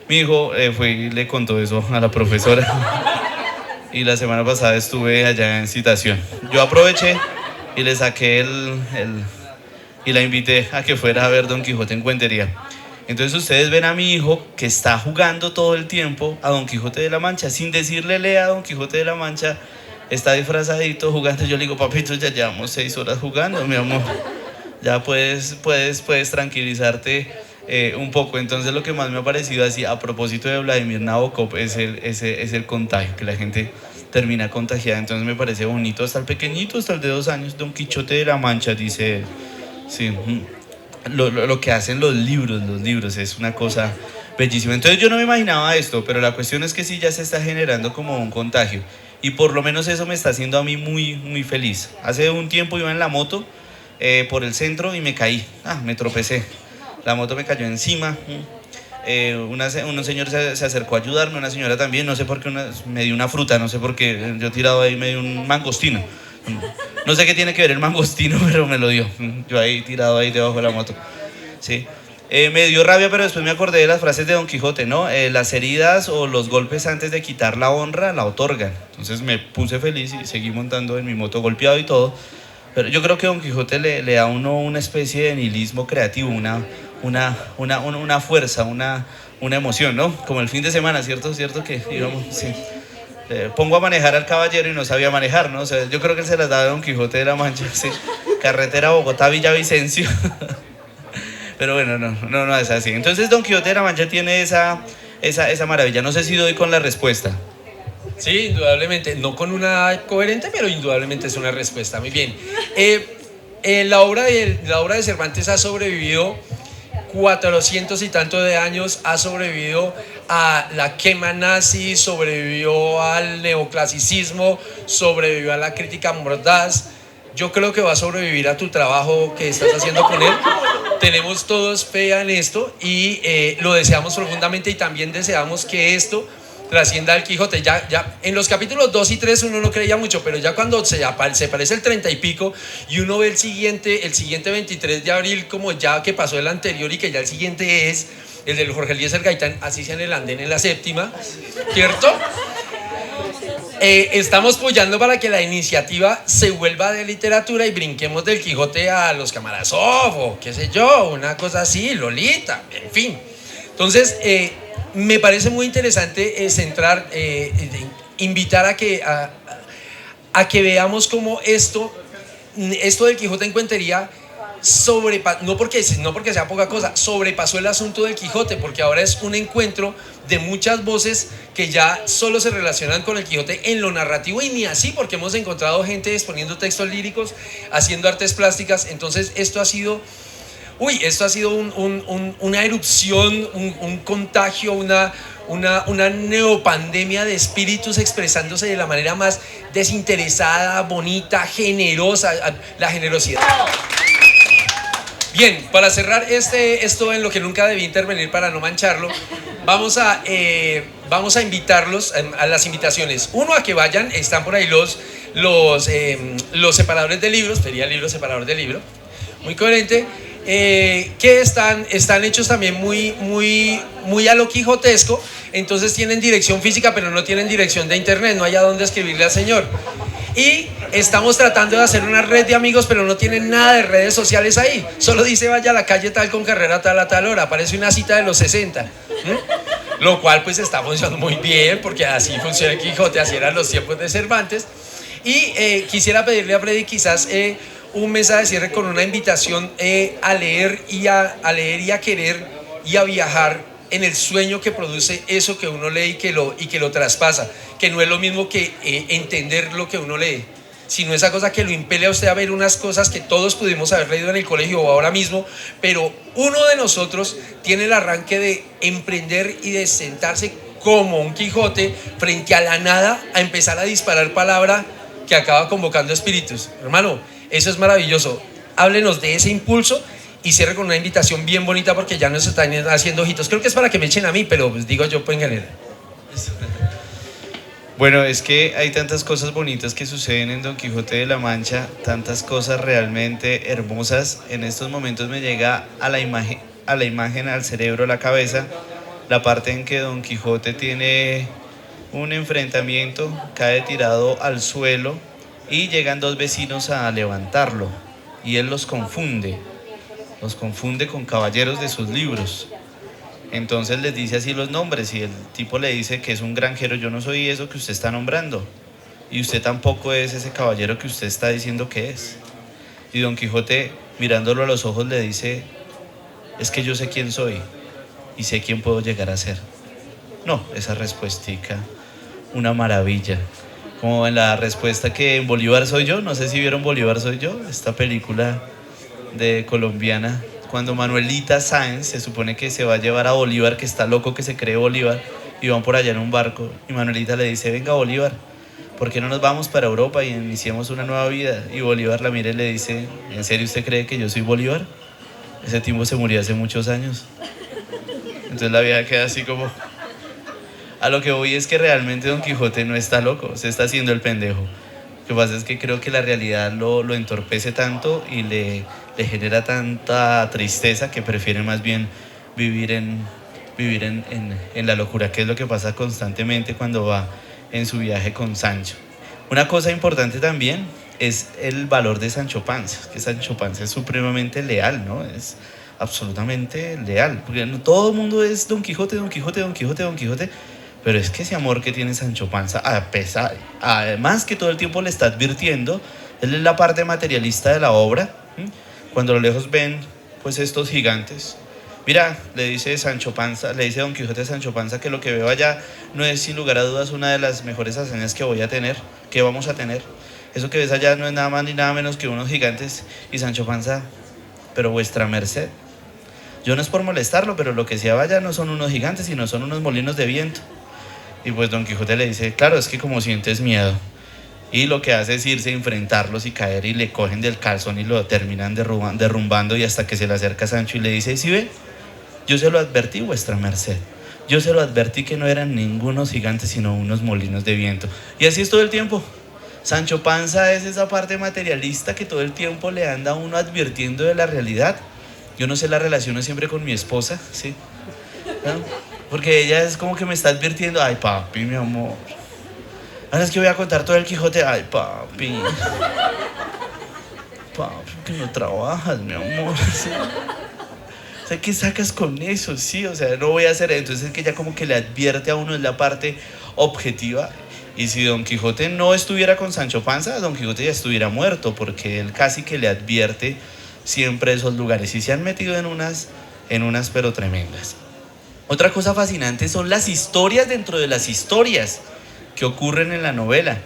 Mi hijo fue y le contó eso a la profesora y la semana pasada estuve allá en citación. Yo aproveché y le saqué y la invité a que fuera a ver Don Quijote en Cuentería. Entonces ustedes ven a mi hijo que está jugando todo el tiempo a Don Quijote de la Mancha, sin decirle lea Don Quijote de la Mancha, está disfrazadito jugando. Yo le digo, papito, ya llevamos 6 horas jugando, mi amor, ya puedes tranquilizarte un poco. Entonces lo que más me ha parecido así a propósito de Vladimir Nabokov es el contagio, que la gente termina contagiada. Entonces me parece bonito, hasta el pequeñito, hasta el de 2 años, Don Quijote de la Mancha, dice él. Sí, lo que hacen los libros es una cosa bellísima. Entonces yo no me imaginaba esto, pero la cuestión es que sí ya se está generando como un contagio, y por lo menos eso me está haciendo a mí muy, muy feliz. Hace un tiempo iba en la moto por el centro y me caí, me tropecé. La moto me cayó encima. Un señor se acercó a ayudarme, una señora también, no sé por qué, me dio una fruta, no sé por qué, yo tirado ahí me dio un mangostino. No sé qué tiene que ver el mangostino, pero me lo dio. Yo ahí tirado ahí debajo de la moto. Sí. Me dio rabia, pero después me acordé de las frases de Don Quijote, ¿no? Las heridas o los golpes antes de quitar la honra la otorgan. Entonces me puse feliz y seguí montando en mi moto golpeado y todo. Pero yo creo que Don Quijote le da a uno una especie de nihilismo creativo, una fuerza, una emoción, ¿no? Como el fin de semana, ¿cierto que digamos, sí. Pongo a manejar al caballero y no sabía manejar, ¿no? O sea, yo creo que él se las daba a Don Quijote de la Mancha, sí. Carretera Bogotá-Villavicencio. Pero bueno, no es así. Entonces Don Quijote de la Mancha tiene esa maravilla. No sé si doy con la respuesta. Sí, indudablemente, no con una coherente, pero indudablemente es una respuesta. Muy bien. La obra de Cervantes ha sobrevivido 400 y tanto de años, ha sobrevivido a la quema nazi, sobrevivió al neoclasicismo, sobrevivió a la crítica mordaz. Yo creo que va a sobrevivir a tu trabajo que estás haciendo con él. Tenemos todos fe en esto y lo deseamos profundamente, y también deseamos que esto trascienda al Quijote. Ya en los capítulos 2 y 3 uno no creía mucho, pero ya cuando se parece el 30 y pico y uno ve el siguiente 23 de abril, como ya que pasó el anterior y que ya el siguiente es el del Jorge Eliezer Gaitán, así sea en el andén en la séptima, ¿cierto? Estamos apoyando para que la iniciativa se vuelva de literatura y brinquemos del Quijote a los Kamarasov o qué sé yo, una cosa así, Lolita, en fin. Entonces, me parece muy interesante centrar, invitar a que veamos cómo esto del Quijote en Cuentería no porque sea poca cosa, sobrepasó el asunto del Quijote, porque ahora es un encuentro de muchas voces que ya solo se relacionan con el Quijote en lo narrativo, y ni así, porque hemos encontrado gente exponiendo textos líricos, haciendo artes plásticas. Entonces esto ha sido una erupción, un contagio, una neopandemia de espíritus expresándose de la manera más desinteresada, bonita, generosa, la generosidad. Bien, para cerrar esto en lo que nunca debí intervenir para no mancharlo, vamos a invitarlos a las invitaciones. Uno, a que vayan, están por ahí los separadores de libros, Feria Libro, separador de libro, muy coherente, que están hechos también muy a lo quijotesco. Entonces tienen dirección física, pero no tienen dirección de internet, no hay a dónde escribirle al señor. Y estamos tratando de hacer una red de amigos, pero no tienen nada de redes sociales ahí. Solo dice vaya a la calle tal con carrera tal a tal hora. Parece una cita de los 60. Lo cual pues está funcionando muy bien, porque así funciona el Quijote, así eran los tiempos de Cervantes. Y quisiera pedirle a Freddy quizás un mensaje de cierre con una invitación a leer y a querer y a viajar en el sueño que produce eso que uno lee y que lo traspasa, que no es lo mismo que entender lo que uno lee, sino esa cosa que lo impele a usted a ver unas cosas que todos pudimos haber leído en el colegio o ahora mismo, pero uno de nosotros tiene el arranque de emprender y de sentarse como un Quijote frente a la nada a empezar a disparar palabra que acaba convocando espíritus. Hermano, eso es maravilloso. Háblenos de ese impulso y cierre con una invitación bien bonita, porque ya nos están haciendo ojitos. Creo que es para que me echen a mí, pero pues digo yo pues en general. Bueno, es que hay tantas cosas bonitas que suceden en Don Quijote de la Mancha, tantas cosas realmente hermosas. En estos momentos me llega a la imagen, al cerebro, a la cabeza, la parte en que Don Quijote tiene un enfrentamiento, cae tirado al suelo y llegan dos vecinos a levantarlo y él los confunde con caballeros de sus libros. Entonces les dice así los nombres y el tipo le dice que es un granjero. Yo no soy eso que usted está nombrando y usted tampoco es ese caballero que usted está diciendo que es. Y Don Quijote, mirándolo a los ojos, le dice: es que yo sé quién soy y sé quién puedo llegar a ser. No, esa respuestica, una maravilla. Como en la respuesta que en Bolívar soy yo, no sé si vieron Bolívar soy yo, esta película de colombiana, cuando Manuelita Sáenz se supone que se va a llevar a Bolívar, que está loco, que se cree Bolívar, y van por allá en un barco, y Manuelita le dice: venga Bolívar, ¿por qué no nos vamos para Europa y iniciemos una nueva vida? Y Bolívar la mira y le dice: ¿en serio usted cree que yo soy Bolívar? Ese tipo se murió hace muchos años. Entonces la vieja queda así como... A lo que voy es que realmente Don Quijote no está loco, se está haciendo el pendejo. Lo que pasa es que creo que la realidad lo entorpece tanto y le genera tanta tristeza que prefiere más bien vivir en la locura, que es lo que pasa constantemente cuando va en su viaje con Sancho. Una cosa importante también es el valor de Sancho Panza, que Sancho Panza es supremamente leal, ¿no? Es absolutamente leal, porque no todo el mundo es Don Quijote, Don Quijote, Don Quijote, Don Quijote. Pero es que ese amor que tiene Sancho Panza, además que todo el tiempo le está advirtiendo, él es la parte materialista de la obra. Cuando a lo lejos ven pues estos gigantes, mira, le dice Don Quijote a Sancho Panza, que lo que veo allá no es sin lugar a dudas una de las mejores hazañas que vamos a tener. Eso que ves allá no es nada más ni nada menos que unos gigantes. Y Sancho Panza: pero vuestra merced, Yo no es por molestarlo, pero lo que sea vaya no son unos gigantes, sino son unos molinos de viento. Y pues Don Quijote le dice, claro, es que como sientes miedo. Y lo que hace es irse a enfrentarlos y caer y le cogen del calzón y lo terminan derrumbando y hasta que se le acerca Sancho y le dice, ¿sí ve? Yo se lo advertí, vuestra merced. Yo se lo advertí que no eran ningunos gigantes sino unos molinos de viento. Y así es todo el tiempo. Sancho Panza es esa parte materialista que todo el tiempo le anda a uno advirtiendo de la realidad. Yo no sé la relación siempre con mi esposa, ¿sí? ¿No? Porque ella es como que me está advirtiendo, ay papi, mi amor. Ahora es que voy a contar todo el Quijote, ay papi. Papi, que no trabajas, mi amor. ¿Sí? O sea, ¿qué sacas con eso? Sí, o sea, no voy a hacer eso. Entonces es que ella como que le advierte a uno, es la parte objetiva. Y si Don Quijote no estuviera con Sancho Panza, Don Quijote ya estuviera muerto, porque él casi que le advierte siempre esos lugares. Y se han metido en unas pero tremendas. Otra cosa fascinante son las historias dentro de las historias que ocurren en la novela.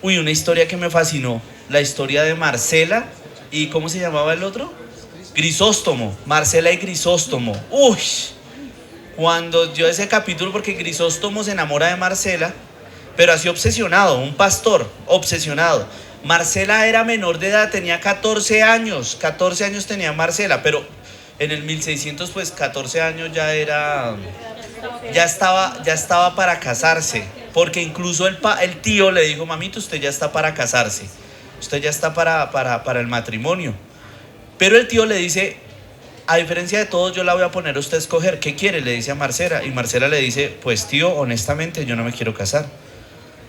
Uy, una historia que me fascinó, la historia de Marcela y ¿cómo se llamaba el otro? Grisóstomo, Marcela y Grisóstomo. Uy, cuando yo ese capítulo, porque Grisóstomo se enamora de Marcela, pero así obsesionado, un pastor obsesionado. Marcela era menor de edad, tenía 14 años tenía Marcela, pero en el 1600 pues 14 años ya estaba para casarse, porque incluso el tío le dijo, mamita, usted ya está para casarse, usted ya está para el matrimonio. Pero el tío le dice, a diferencia de todos, yo la voy a poner a usted a escoger, ¿qué quiere? Le dice a Marcela, y Marcela le dice, pues tío, honestamente yo no me quiero casar,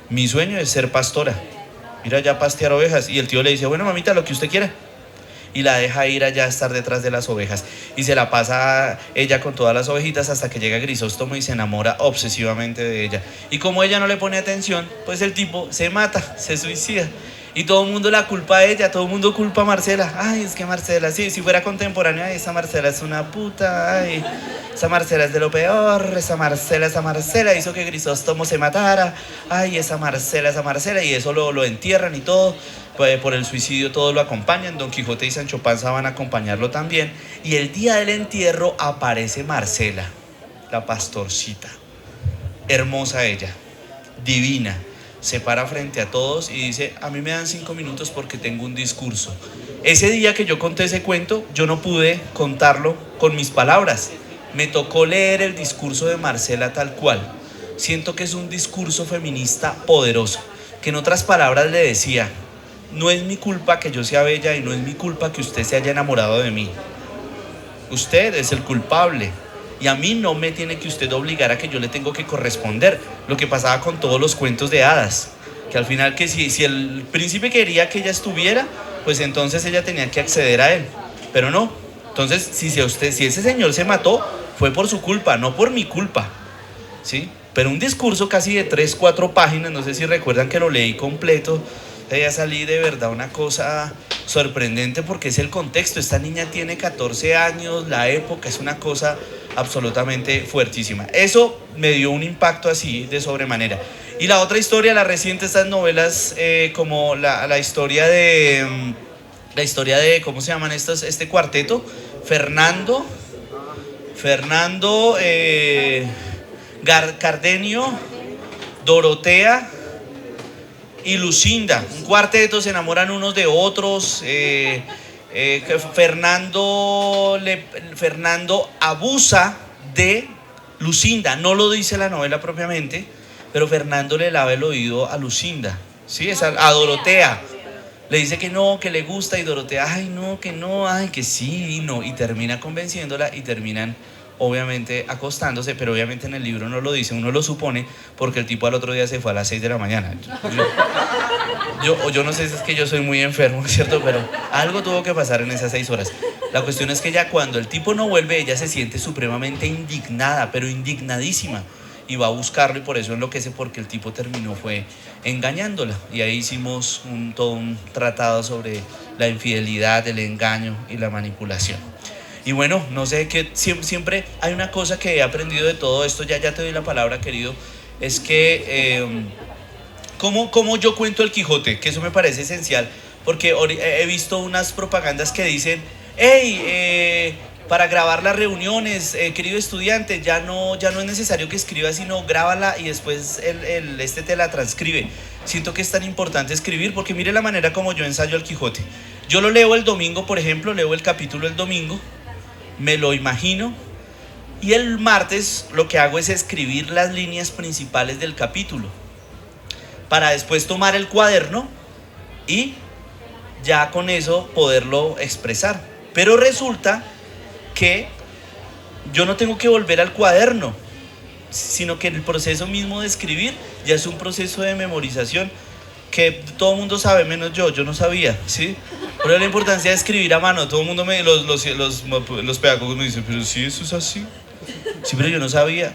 mi sueño es ser pastora, ir allá a pastear ovejas. Y el tío le dice, bueno mamita, lo que usted quiera. Y la deja ir allá a estar detrás de las ovejas. Y se la pasa ella con todas las ovejitas hasta que llega Grisóstomo y se enamora obsesivamente de ella. Y como ella no le pone atención, pues el tipo se mata, se suicida. Y todo el mundo la culpa a ella, todo el mundo culpa a Marcela. Ay, es que Marcela, sí, si fuera contemporánea, ay, esa Marcela es una puta, ay, esa Marcela es de lo peor, esa Marcela hizo que Grisóstomo se matara, ay, esa Marcela, y eso lo entierran y todo, pues, por el suicidio todos lo acompañan, Don Quijote y Sancho Panza van a acompañarlo también, y el día del entierro aparece Marcela, la pastorcita, hermosa ella, divina. Se para frente a todos y dice, a mí me dan 5 minutos porque tengo un discurso. Ese día que yo conté ese cuento, yo no pude contarlo con mis palabras. Me tocó leer el discurso de Marcela tal cual. Siento que es un discurso feminista poderoso, que en otras palabras le decía, no es mi culpa que yo sea bella y no es mi culpa que usted se haya enamorado de mí. Usted es el culpable. Y a mí no me tiene que usted obligar a que yo le tengo que corresponder. Lo que pasaba con todos los cuentos de hadas, que al final que si el príncipe quería que ella estuviera, pues entonces ella tenía que acceder a él, pero no. Entonces si ese señor se mató, fue por su culpa, no por mi culpa, ¿sí? Pero un discurso casi de 3-4 páginas, no sé si recuerdan que lo leí completo, ya salí de verdad una cosa sorprendente porque es el contexto. Esta niña tiene 14 años, la época es una cosa absolutamente fuertísima. Eso me dio un impacto así de sobremanera. Y la otra historia, la reciente, estas novelas como la historia de ¿cómo se llaman estos? Este cuarteto, Fernando, Cardenio, Dorotea y Lucinda, un cuarteto, se enamoran unos de otros. Fernando abusa de Lucinda, no lo dice la novela propiamente, pero Fernando le lava el oído a Lucinda, ¿sí? A Dorotea, le dice que no, que le gusta, y Dorotea, ay no, que no, ay que sí, no, y termina convenciéndola y terminan obviamente acostándose, pero obviamente en el libro no lo dice, uno lo supone porque el tipo al otro día se fue a las 6 de la mañana. Yo no sé si es que yo soy muy enfermo, ¿cierto? Pero algo tuvo que pasar en esas 6 horas. La cuestión es que ya cuando el tipo no vuelve, ella se siente supremamente indignada, pero indignadísima, y va a buscarlo, y por eso enloquece, porque el tipo terminó fue engañándola. Y ahí hicimos todo un tratado sobre la infidelidad, el engaño y la manipulación. Y bueno, no sé, que siempre hay una cosa que he aprendido de todo esto, ya te doy la palabra, querido, es que cómo yo cuento el Quijote, que eso me parece esencial, porque he visto unas propagandas que dicen, hey, Para grabar las reuniones, querido estudiante, ya no es necesario que escribas, sino grábala y después este te la transcribe. Siento que es tan importante escribir porque mire la manera como yo ensayo el Quijote. Yo lo leo el domingo, por ejemplo, leo el capítulo el domingo, me lo imagino y el martes lo que hago es escribir las líneas principales del capítulo para después tomar el cuaderno y ya con eso poderlo expresar. Pero resulta que yo no tengo que volver al cuaderno, sino que el proceso mismo de escribir ya es un proceso de memorización que todo el mundo sabe, menos yo no sabía, ¿sí? Pero la importancia de escribir a mano, todo el mundo los pedagogos me dicen, pero sí, eso es así. Sí, pero yo no sabía.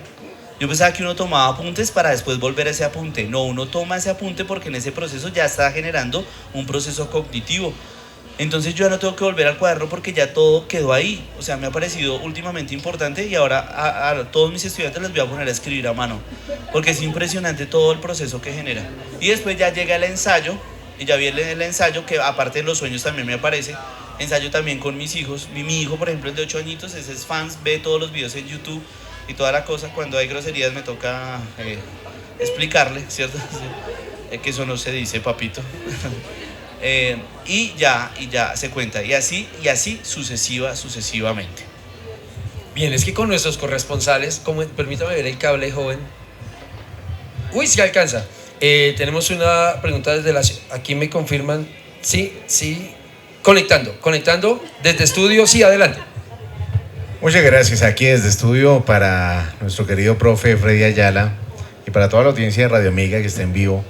Yo pensaba que uno tomaba apuntes para después volver a ese apunte. No, uno toma ese apunte porque en ese proceso ya está generando un proceso cognitivo. Entonces yo ya no tengo que volver al cuaderno porque ya todo quedó ahí. O sea, me ha parecido últimamente importante y ahora a todos mis estudiantes les voy a poner a escribir a mano porque es impresionante todo el proceso que genera. Y después ya llega el ensayo y ya viene el ensayo que aparte de los sueños también me aparece. Ensayo también con mis hijos. Mi hijo, por ejemplo, el de 8 añitos, ese es fans, ve todos los videos en YouTube y toda la cosa. Cuando hay groserías me toca explicarle, ¿cierto? Que eso no se dice, papito. Y ya se cuenta y así sucesivamente. Bien, es que con nuestros corresponsales, permítame ver el cable, joven. Uy, sí alcanza. Tenemos una pregunta desde aquí me confirman. Sí, conectando desde estudio, sí, adelante. Muchas gracias, aquí desde estudio para nuestro querido profe Freddy Ayala y para toda la audiencia de Radio Amiga que está en vivo.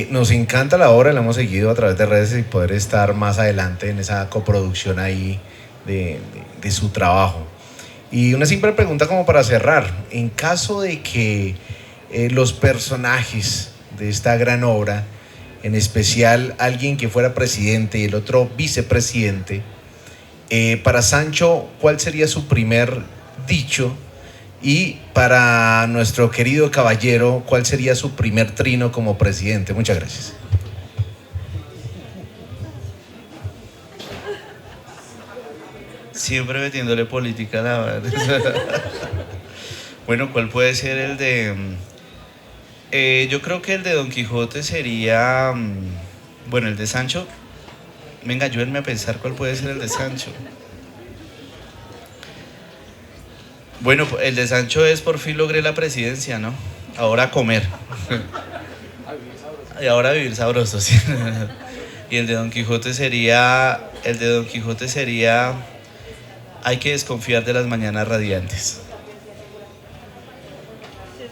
Nos encanta la obra, la hemos seguido a través de redes y poder estar más adelante en esa coproducción ahí de su trabajo. Y una simple pregunta como para cerrar, en caso de que los personajes de esta gran obra, en especial alguien que fuera presidente y el otro vicepresidente, para Sancho, ¿cuál sería su primer dicho? Y para nuestro querido caballero, ¿cuál sería su primer trino como presidente? Muchas gracias. Siempre metiéndole política a la verdad. Bueno, ¿cuál puede ser el de...? Yo creo que el de Don Quijote sería... Bueno, el de Sancho. Venga, ayúdenme a pensar cuál puede ser el de Sancho. Bueno, el de Sancho es por fin logré la presidencia, ¿no? Ahora comer. Y ahora vivir sabroso, sí. Y el de Don Quijote sería... Hay que desconfiar de las mañanas radiantes.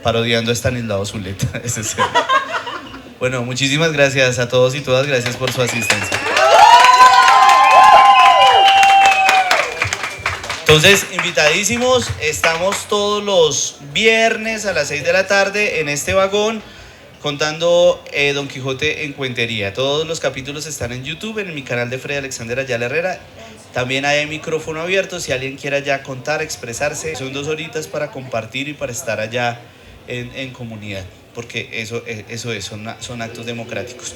Parodiando a Estanislao Zuleta. Ese es el... Bueno, muchísimas gracias a todos y todas. Gracias por su asistencia. Entonces, invitadísimos, estamos todos los viernes a las 6 de la tarde en este vagón contando Don Quijote en Cuentería. Todos los capítulos están en YouTube, en mi canal de Freddy Alexander Ayala Herrera. También hay micrófono abierto, si alguien quiere ya contar, expresarse. Son 2 horitas para compartir y para estar allá en comunidad, porque eso son actos democráticos.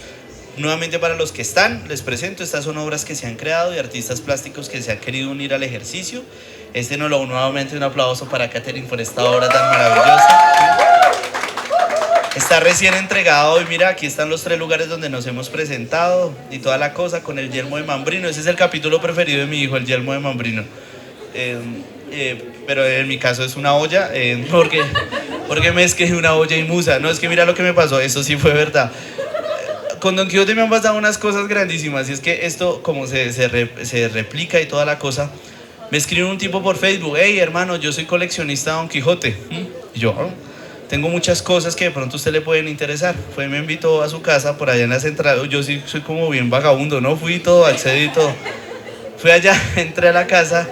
Nuevamente para los que están, les presento, estas son obras que se han creado y artistas plásticos que se han querido unir al ejercicio. Nuevamente un aplauso para Catherine por esta obra tan maravillosa. Está recién entregado y mira, aquí están los 3 lugares donde nos hemos presentado y toda la cosa con el yelmo de Mambrino. Ese es el capítulo preferido de mi hijo, el yelmo de Mambrino. Pero en mi caso es una olla, porque me esquejé una olla y musa. No, es que mira lo que me pasó, eso sí fue verdad. Con Don Quijote me han pasado unas cosas grandísimas y es que esto como se replica y toda la cosa. Me escribe un tipo por Facebook, hey hermano, yo soy coleccionista de Don Quijote. Y yo, tengo muchas cosas que de pronto a usted le pueden interesar. Me invitó a su casa por allá en la central. Yo sí soy como bien vagabundo, ¿no? Fui todo, accedí todo. Fui allá, entré a la casa.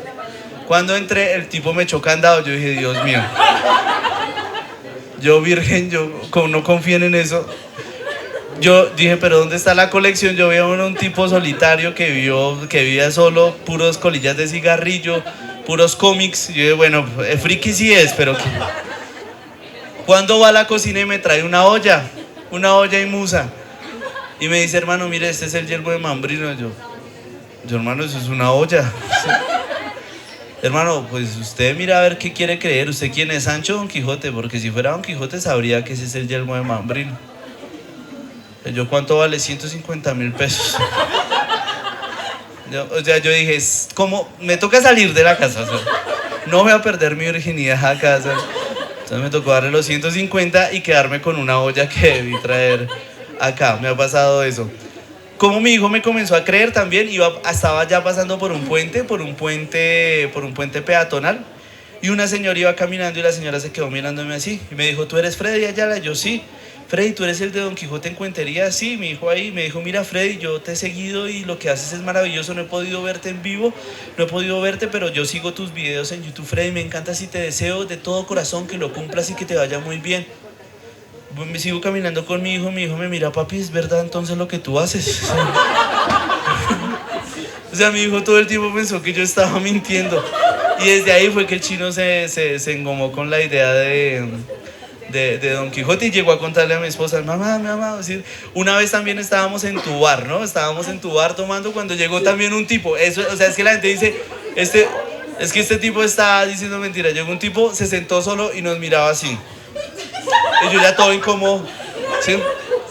Cuando entré, el tipo me echó candado. Yo dije, Dios mío. Yo virgen, no confíen en eso. Yo dije, pero ¿dónde está la colección? Yo veía un tipo solitario que vivía solo, puros colillas de cigarrillo, puros cómics. Yo dije, bueno, friki sí es, pero... ¿Cuándo va a la cocina y me trae una olla y musa? Y me dice, hermano, mire, este es el yelmo de Mambrino. Yo hermano, eso es una olla. Hermano, pues usted mira a ver qué quiere creer. ¿Usted quién es, Sancho o Don Quijote? Porque si fuera Don Quijote sabría que ese es el yelmo de Mambrino. Yo, ¿cuánto vale? 150.000 pesos. O sea, yo dije, ¿cómo? Me toca salir de la casa. O sea, no voy a perder mi virginidad acá. O sea, entonces me tocó darle los 150 y quedarme con una olla que debí traer acá. Me ha pasado eso. Como mi hijo me comenzó a creer también, estaba ya pasando por un puente peatonal, y una señora iba caminando y la señora se quedó mirándome así y me dijo, ¿tú eres Freddy Ayala? Yo, sí. Freddy, ¿tú eres el de Don Quijote en Cuentería? Sí, mi hijo ahí. Me dijo, mira Freddy, yo te he seguido y lo que haces es maravilloso. No he podido verte en vivo, no he podido verte, pero yo sigo tus videos en YouTube, Freddy. Me encanta, y te deseo de todo corazón que lo cumplas y que te vaya muy bien. Me sigo caminando con mi hijo me mira, papi, ¿es verdad entonces lo que tú haces? O sea, mi hijo todo el tiempo pensó que yo estaba mintiendo. Y desde ahí fue que el chino se engomó con la idea de Don Quijote y llegó a contarle a mi esposa, mamá, decir, una vez también estábamos en tu bar, ¿no? Estábamos en tu bar tomando cuando llegó también un tipo. Eso, o sea, es que la gente dice, es que este tipo está diciendo mentira. Llegó un tipo, se sentó solo y nos miraba así. Y yo ya todo incómodo. ¿Sí?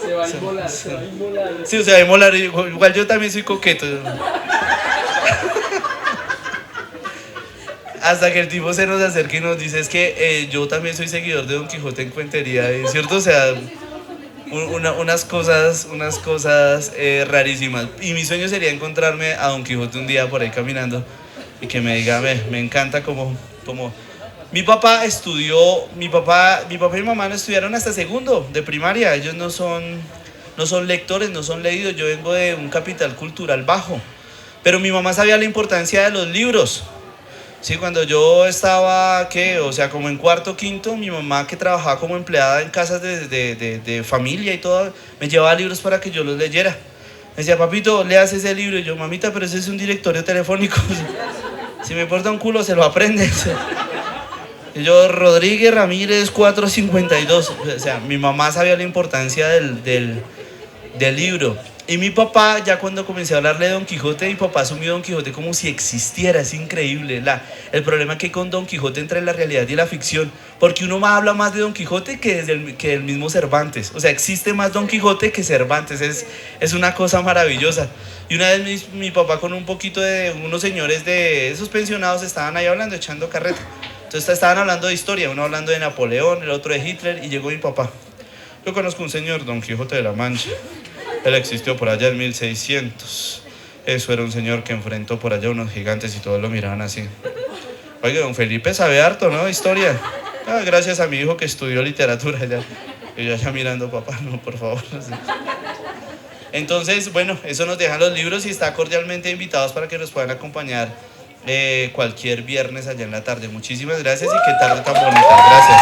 Se va a inmolar, se va a inmolar. Sí, se va a inmolar. Igual yo también soy coqueto. Hasta que el tipo se nos acerca y nos dice, es que yo también soy seguidor de Don Quijote en Cuentería, ¿cierto? O sea, unas cosas rarísimas. Y mi sueño sería encontrarme a Don Quijote un día por ahí caminando y que me diga, me encanta como mi papá y mi mamá no estudiaron hasta segundo de primaria. Ellos no son lectores, no son leídos. Yo vengo de un capital cultural bajo. Pero mi mamá sabía la importancia de los libros. Sí, cuando yo estaba, o sea, como en cuarto, quinto, mi mamá, que trabajaba como empleada en casas de familia y todo, me llevaba libros para que yo los leyera. Me decía, papito, leas ese libro. Y yo, mamita, pero ese es un directorio telefónico. Si me importa un culo, se lo aprende. Y yo, Rodríguez Ramírez 452. O sea, mi mamá sabía la importancia del libro. Y mi papá, ya cuando comencé a hablarle de Don Quijote, mi papá asumió Don Quijote como si existiera. Es increíble el problema que hay con Don Quijote entre la realidad y la ficción, porque uno habla más de Don Quijote que del mismo Cervantes. O sea, existe más Don Quijote que Cervantes. Es una cosa maravillosa. Y una vez mi papá con un poquito de unos señores de esos pensionados estaban ahí hablando, echando carreta. Entonces estaban hablando de historia, uno hablando de Napoleón, el otro de Hitler, y llegó mi papá. Yo conozco un señor, Don Quijote de la Mancha. Él existió por allá en 1600. Eso era un señor que enfrentó por allá unos gigantes y todos lo miraban así. Oiga, don Felipe sabe harto, ¿no? Historia. Gracias a mi hijo que estudió literatura ya. Y yo allá mirando, papá, no, por favor. Entonces, bueno, eso nos dejan los libros y está cordialmente invitados para que nos puedan acompañar cualquier viernes allá en la tarde. Muchísimas gracias y qué tarde tan bonita. Gracias.